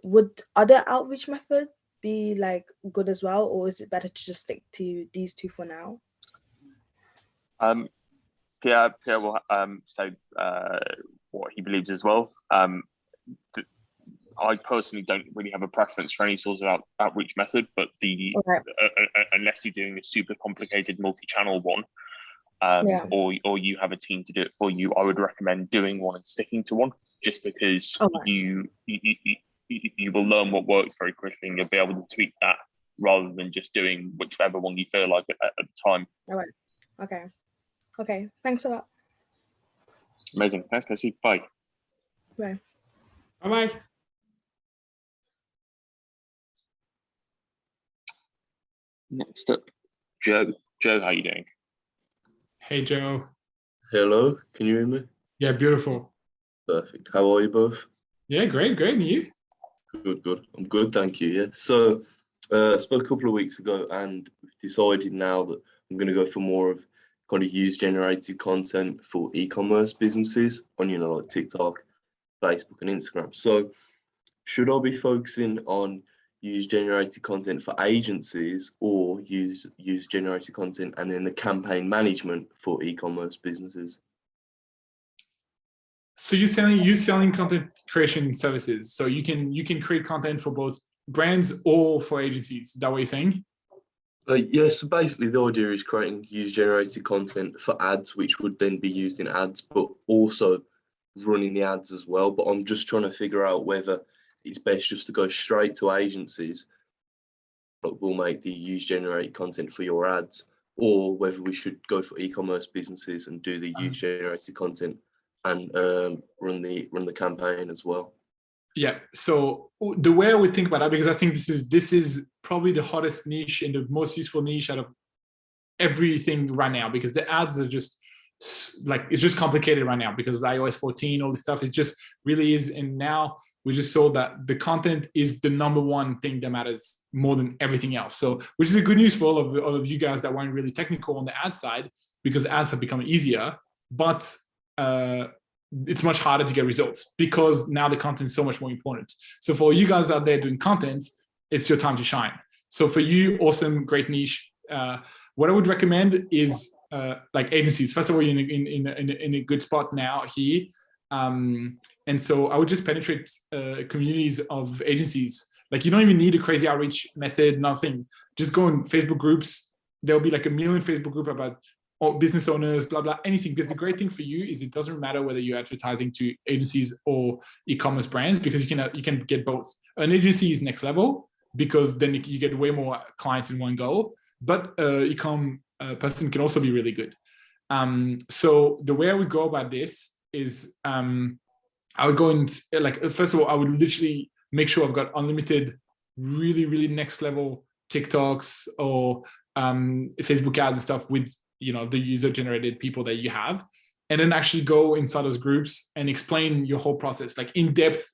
Would other outreach methods be like good as well, or is it better to just stick to these two for now? Pierre will say what he believes as well. I personally don't really have a preference for any sort of outreach method, but unless you're doing a super complicated multi-channel one, or you have a team to do it for you, I would recommend doing one and sticking to one, just because you will learn what works very quickly, and you'll be able to tweak that rather than just doing whichever one you feel like at the time. All right. Okay. Thanks a lot. Amazing. Thanks, Casey. Bye. Bye. Bye. Next up, Joe. Joe, how are you doing? Hey, Joe. Hello, can you hear me? Yeah, beautiful. Perfect. How are you both? Yeah, great. And you? Good. I'm good, thank you. Yeah. So, I spoke a couple of weeks ago, and we've decided now that I'm going to go for more of kind of user-generated content for e-commerce businesses on, like TikTok, Facebook, and Instagram. So, should I be focusing on user-generated content for agencies, or user-generated content and then the campaign management for e-commerce businesses? So you're selling content creation services. So you can create content for both brands or for agencies. Is that what you're saying? Yes. So basically, the idea is creating user-generated content for ads, which would then be used in ads, but also running the ads as well. But I'm just trying to figure out whether it's best just to go straight to agencies that will make the user-generated content for your ads, or whether we should go for e-commerce businesses and do the user-generated content and run the campaign as well. Yeah. So the way I would think about that, because I think this is probably the hottest niche and the most useful niche out of everything right now, because the ads are just like, it's just complicated right now because of iOS 14, all this stuff. It just really is. And now we just saw that the content is the number one thing that matters more than everything else. So, which is a good news for all of you guys that weren't really technical on the ad side, because ads have become easier, but it's much harder to get results because now the content is so much more important. So for you guys out there doing content, it's your time to shine. So for you, awesome, great niche. What I would recommend is like agencies. First of all, you're in a good spot now here. And so I would just penetrate communities of agencies. Like, you don't even need a crazy outreach method, nothing. Just go in Facebook groups. There'll be like 1 million Facebook group about business owners, blah, blah, anything. Because the great thing for you is it doesn't matter whether you're advertising to agencies or e-commerce brands, because you can get both. An agency is next level because then you get way more clients in one go. But e-com person can also be really good. So the way I would go about this is I would go and first of all, I would literally make sure I've got unlimited, really, really next level TikToks or Facebook ads and stuff with, the user generated people that you have, and then actually go inside those groups and explain your whole process, like in depth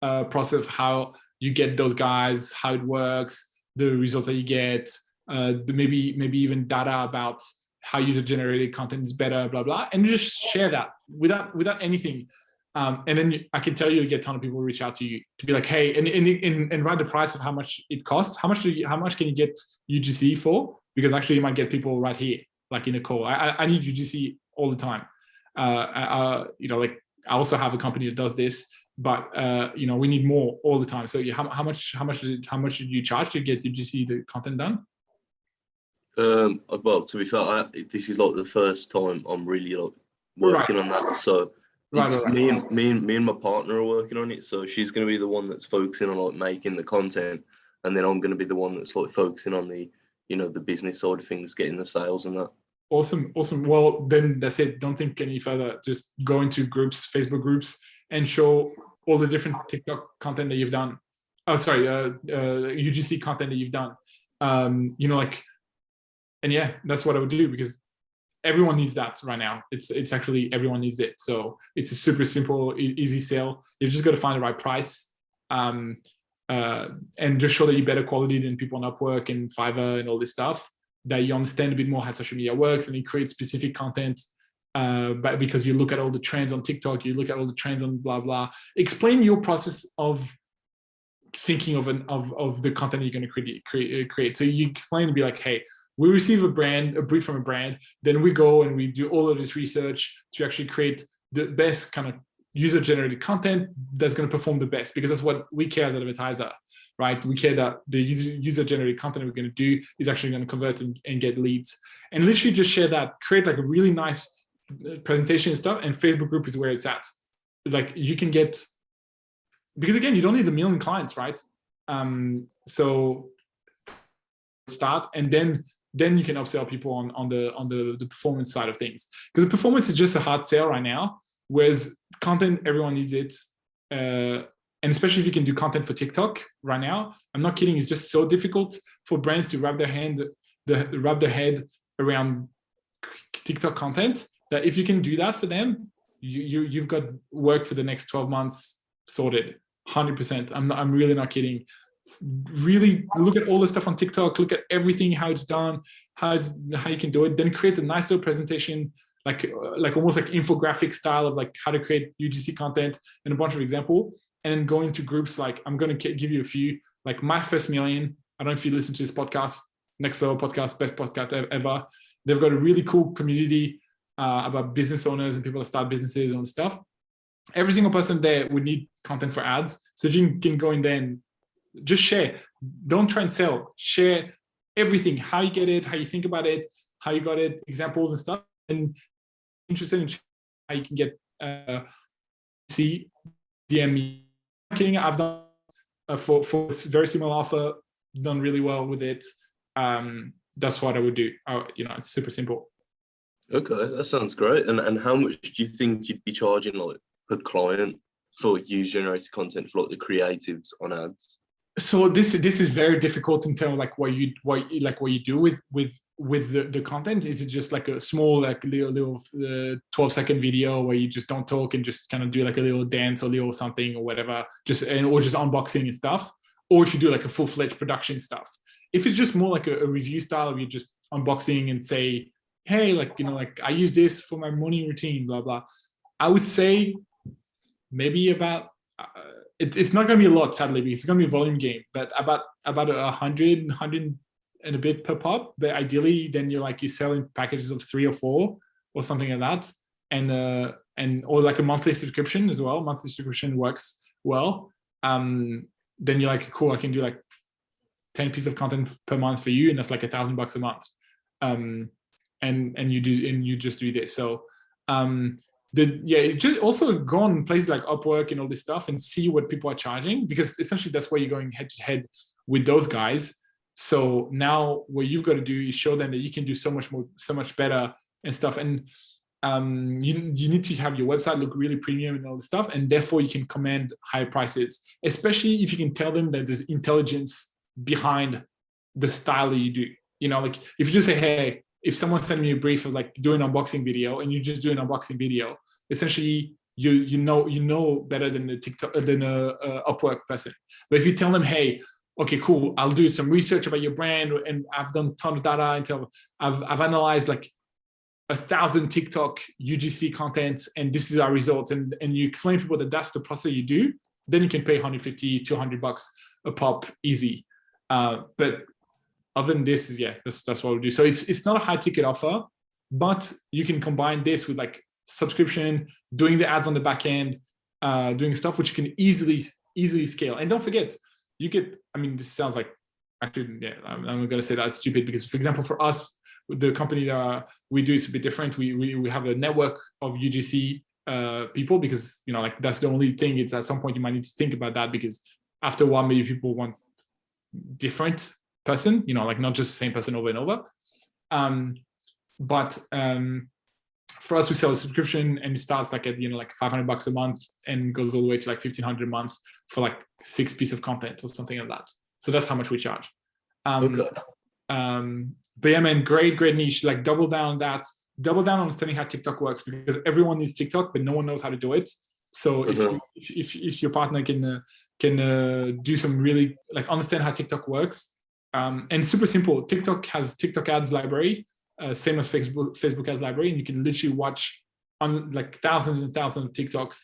process of how you get those guys, how it works, the results that you get, maybe even data about how user generated content is better, blah, blah, and just share that without anything. And then I can tell you get a ton of people reach out to you to be like, hey, and write the price of how much it costs. How much can you get UGC for? Because actually you might get people right here, like in a call. I need UGC all the time. I also have a company that does this, but we need more all the time. So how much did you charge to get UGC the content done? Well, to be fair, this is like the first time I'm really working on that. So it's me and my partner are working on it. So she's going to be the one that's focusing on making the content, and then I'm going to be the one that's focusing on the the business side of things, getting the sales and that. Awesome. Well, then that's it. Don't think any further. Just go into groups, Facebook groups, and show all the different TikTok content that you've done. Oh, sorry, UGC content that you've done. And yeah, that's what I would do, because everyone needs that right now. It's actually everyone needs it. So it's a super simple, easy sale. You've just got to find the right price. and just show that you're better quality than people on Upwork and Fiverr and all this stuff, that you understand a bit more how social media works, and you create specific content. But because you look at all the trends on TikTok, you look at all the trends on blah blah. Explain your process of thinking of the content you're going to create. So you explain and be like, hey, we receive a brief from a brand, then we go and we do all of this research to actually create the best kind of user-generated content that's going to perform the best, because that's what we care as an advertiser, right? We care that the user-generated content we're going to do is actually going to convert and get leads. And literally just share that, create like a really nice presentation and stuff, and Facebook group is where it's at. Like you can get, because again, you don't need 1 million clients, right? So start, and then you can upsell people on the performance side of things, because the performance is just a hard sell right now, whereas content, everyone needs it. And especially if you can do content for TikTok right now, I'm not kidding, it's just so difficult for brands to wrap their head around TikTok content, that if you can do that for them, you've got work for the next 12 months sorted, 100%. I'm really not kidding. Really look at all the stuff on TikTok, look at everything, how it's done, how you can do it, then create a nice little presentation, like almost like infographic style of like how to create UGC content and a bunch of example, and then go into groups. Like I'm going to give you a few, like My First Million. I don't know if you listen to this podcast, Next Level Podcast, best podcast ever. They've got a really cool community about business owners and people that start businesses and stuff. Every single person there would need content for ads. So you can go in there and just share. Don't try and sell. Share everything, how you get it, how you think about it, how you got it, examples and stuff. And interested in how you can get DM me. I've done for a very similar offer, done really well with it. That's what I would do. It's super simple. Okay, that sounds great. And how much do you think you'd be charging like per client for user-generated content for like the creatives on ads? So this is very difficult in terms of like what you do with the content. Is it just like a small like little 12-second video where you just don't talk and just kind of do like a little dance or little something or whatever, or just unboxing and stuff? Or if you do like a full-fledged production stuff. If it's just more like a review style of you just unboxing and say, hey, like I use this for my morning routine, blah blah, I would say maybe about it's not going to be a lot, sadly, because it's going to be a volume game, but about 100 and a bit per pop. But ideally, then you're selling packages of 3 or 4 or something like that, and or like a monthly subscription as well. Monthly subscription works well. Then you're like, cool, I can do like 10 pieces of content per month for you, and that's like $1,000 a month. And you just do this. So just also go on places like Upwork and all this stuff and see what people are charging, because essentially that's where you're going head to head with those guys. So now what you've got to do is show them that you can do so much more, so much better and stuff. And you need to have your website look really premium and all this stuff, and therefore you can command higher prices, especially if you can tell them that there's intelligence behind the style that you do. Like if you just say, hey, if someone's sending me a brief of like do an unboxing video, and you just do an unboxing video, essentially you know better than the TikTok than a Upwork person. But if you tell them, hey, okay, cool, I'll do some research about your brand, and I've done tons of data until I've analyzed like 1,000 TikTok UGC contents, and this is our results, and you explain to people that that's the process you do, then you can pay $150, $200 a pop easy. But other than this, that's what we do. So it's not a high ticket offer, but you can combine this with like subscription, doing the ads on the back end, doing stuff which you can easily scale. And don't forget, you get, this sounds like, actually, I'm going to say that's stupid, because for example, for us, the company that we do, it's a bit different. We have a network of UGC people, because, that's the only thing. It's at some point you might need to think about that, because after a while, maybe people want different person, like not just the same person over and over. But for us, we sell a subscription, and it starts like at like $500 a month and goes all the way to like $1,500 a month for like 6 pieces of content or something like that. So that's how much we charge. Okay. But yeah, man, great niche. Like double down on understanding how TikTok works, because everyone needs TikTok, but no one knows how to do it. So if your partner can do some really like understand how TikTok works, and super simple. TikTok has TikTok ads library, same as Facebook ads library, and you can literally watch on like thousands and thousands of TikToks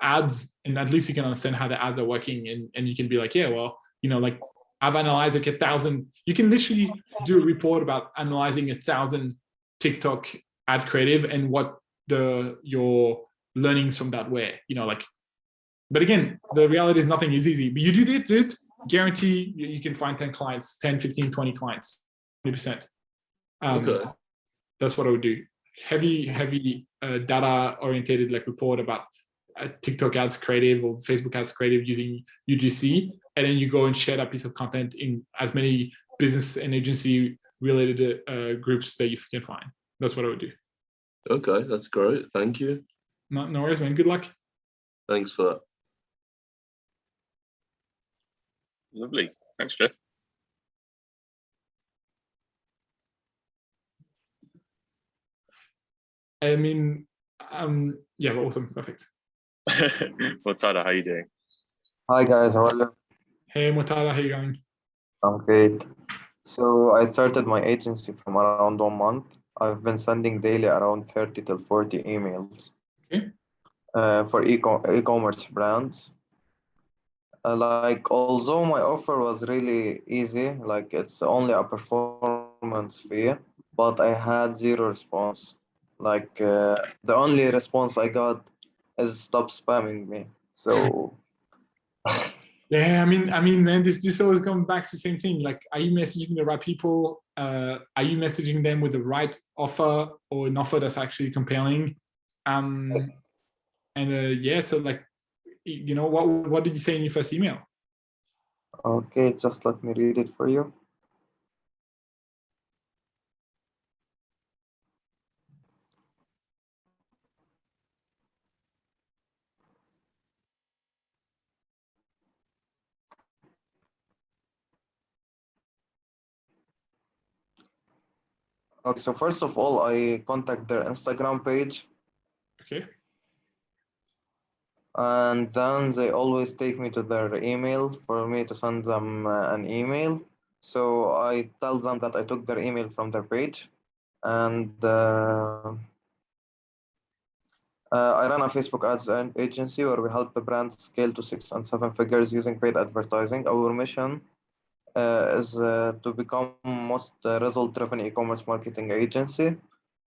ads, and at least you can understand how the ads are working, and you can be like, yeah, well, you know, like I've analyzed like 1,000. You can literally do a report about analyzing 1,000 TikTok ad creative and what your learnings from that were, you know, like. But again, the reality is nothing is easy. But you do it, guarantee you can find 10 clients, 10, 15, 20 clients, 20%. Okay. That's what I would do. Heavy data oriented like report about TikTok ads creative or Facebook ads creative using UGC, and then you go and share that piece of content in as many business and agency related groups that you can find. That's what I would do. Okay, that's great. Thank you. No worries, man. Good luck. Thanks for that. Lovely. Thanks, Jeff. I mean, yeah, awesome. Perfect. Murtada, how are you doing? Hi guys, how are you? Hey, Murtada, how you going? I'm great. So I started my agency from around 1 month. I've been sending daily around 30 to 40 emails Okay. For e-commerce brands. Like, although my offer was really easy, like it's only a performance fee, but I had zero response. Like the only response I got is stop spamming me. So Yeah, I mean, man, this always comes back to the same thing. Like, are you messaging the right people? Are you messaging them with the right offer or an offer that's actually compelling? Yeah, so like, you know, what did you say in your first email? okay, just let me read it for you. Okay, so first of all, I contact their Instagram page, Okay. and then they always take me to their email for me to send them an email. So I tell them that I took their email from their page, and I run a Facebook ads agency where we help the brands scale to 6 and 7 figures using paid advertising. Our mission is to become most result-driven e-commerce marketing agency,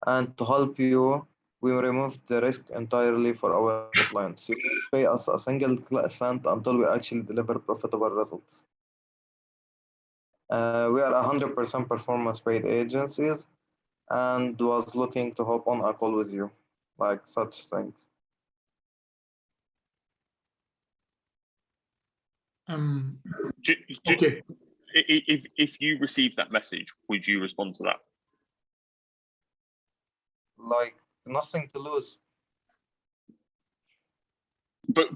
and to help you, we remove the risk entirely for our clients. You pay us a single cent until we actually deliver profitable results. We are 100% performance-paid agencies, and was looking to hop on a call with you, like such things. Okay. If you received that message, would you respond to that? Like, nothing to lose. But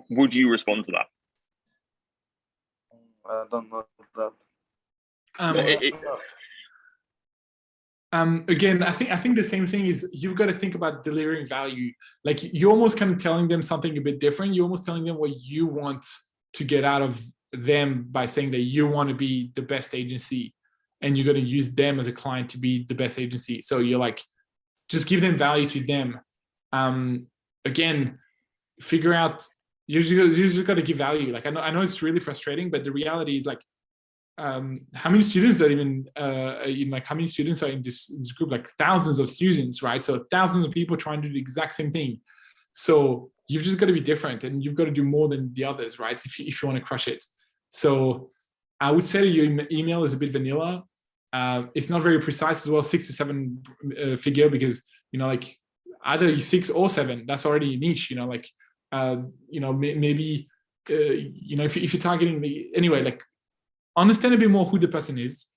would you respond to that? I don't know that. Again, I think the same thing is you've got to think about delivering value. Like, you're almost kind of telling them something a bit different. You're almost telling them what you want to get out of them by saying that you want to be the best agency, and you're going to use them as a client to be the best agency. So you're like, just give them value to them. Again, figure out, you just got to give value. Like, I know it's really frustrating, but the reality is, like, how many students are even how many students are in this group? Like thousands of students, right? So thousands of people trying to do the exact same thing. So you've just got to be different, and you've got to do more than the others, right? If you want to crush it. So I would say your email is a bit vanilla. It's not very precise as well, 6 to 7 figure, because, you know, like either 6 or 7, that's already a niche, you know, like, you know, maybe, you know, if you're targeting anyway, like, understand a bit more who the person is,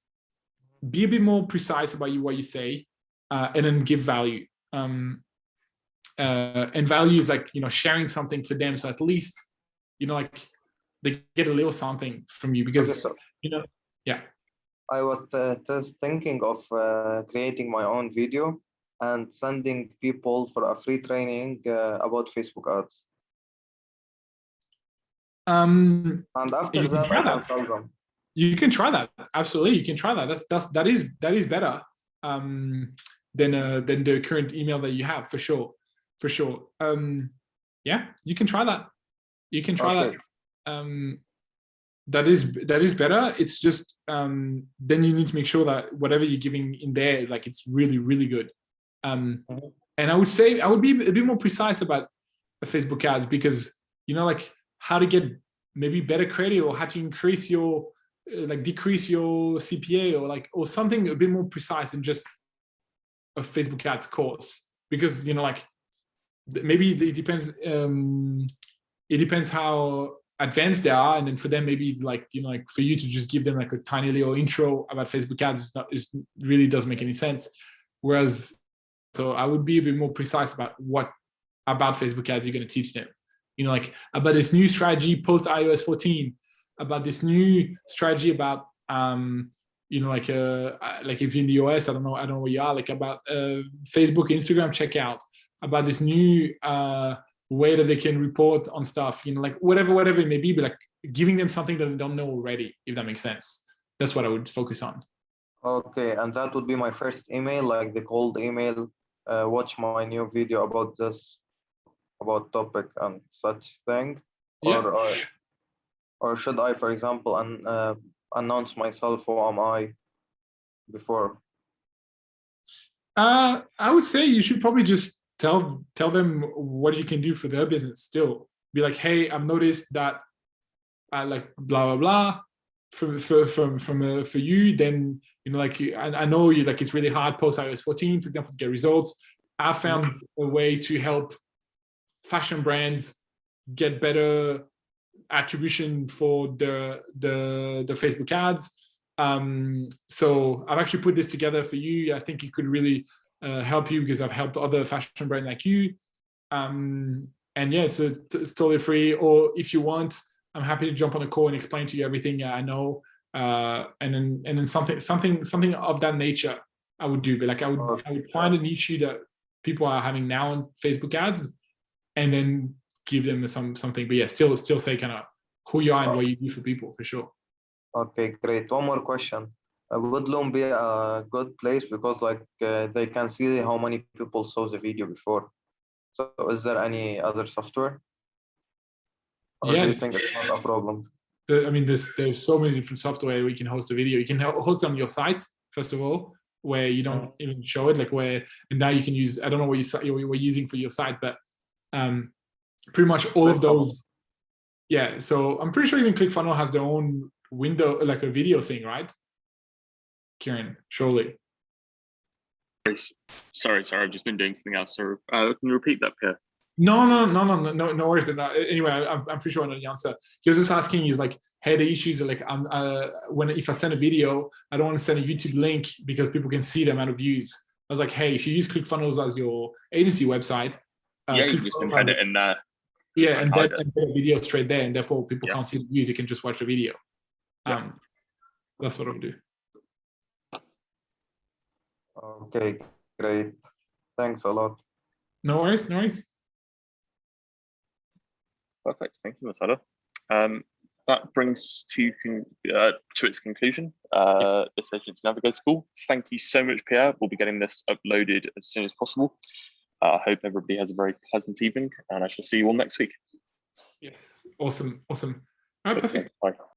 be a bit more precise about what you say, and then give value. And value is like, you know, sharing something for them. So at least, you know, like they get a little something from you, because, okay, so, you know, yeah. I was just thinking of creating my own video and sending people for a free training about Facebook ads. And after you can that, try I can that. sell them. You can try that. Absolutely, you can try that. That is better than the current email that you have, for sure. For sure. Yeah, you can try that. You can try Okay. that. That is better. It's just then you need to make sure that whatever you're giving in there, like, it's really, really good. And I would say I would be a bit more precise about Facebook ads, because, you know, like, how to get maybe better credit, or how to increase your like decrease your CPA, or something a bit more precise than just a Facebook ads course, because, you know, like, maybe it depends. It depends how advanced they are, and then for them, maybe, like, you know, like, for you to just give them like a tiny little intro about Facebook ads it really doesn't make any sense. Whereas, so I would be a bit more precise about what about Facebook ads you're going to teach them. You know, like, about this new strategy post iOS 14, about this new strategy about you know, like if you're in the US, I don't know where you are, like, about Facebook, Instagram checkout, about this new way that they can report on stuff, you know, like, whatever it may be, but like giving them something that they don't know already, if that makes sense. That's what I would focus on. Okay, and that would be my first email, like the cold email. Watch my new video about this, about topic and such thing. Yeah. Or should I, for example, announce myself, who am I, before? I would say you should probably just tell them what you can do for their business. Still be like, hey, I've noticed that I like blah blah blah for you. Then, you know, like, I know you, like, it's really hard post iOS 14, for example, to get results. I found a way to help fashion brands get better attribution for the Facebook ads. So I've actually put this together for you. I think it could really help you, because I've helped other fashion brands like you. And yeah, it's totally free. Or if you want, I'm happy to jump on a call and explain to you everything I know. And then something of that nature I would do. But like, I would find an issue that people are having now on Facebook ads, and then give them something. But yeah, still say kind of who you are and what you do for people, for sure. Okay, great. One more question. Would Loom be a good place, because like they can see how many people saw the video before? So is there any other software? Or Yeah, do you think it's not a problem? I mean, there's so many different software we can host a video. You can host it on your site, first of all, where you don't even show it, like, and now you can use, I don't know what you were using for your site, but pretty much all of those. Yeah, so I'm pretty sure even ClickFunnels has their own window, like a video thing, right? Kieran, surely. Sorry, I've just been doing something else. So can you repeat that, Pierre? No worries. Anyway, I'm pretty sure I know the answer. He was just asking, he's like, hey, the issues are like, if I send a video, I don't want to send a YouTube link because people can see the amount of views. I was like, hey, if you use ClickFunnels as your agency website, you just embed it in there. Yeah, embed a video straight there, and therefore people can't see the views. You can just watch the video. That's what I'll do. Okay, great. Thanks a lot. No worries. Perfect. Thank you, Masada. That brings to its conclusion this Agency Navigator School. Thank you so much, Pierre. We'll be getting this uploaded as soon as possible. I hope everybody has a very pleasant evening, and I shall see you all next week. Yes, awesome. All right, perfect. Bye.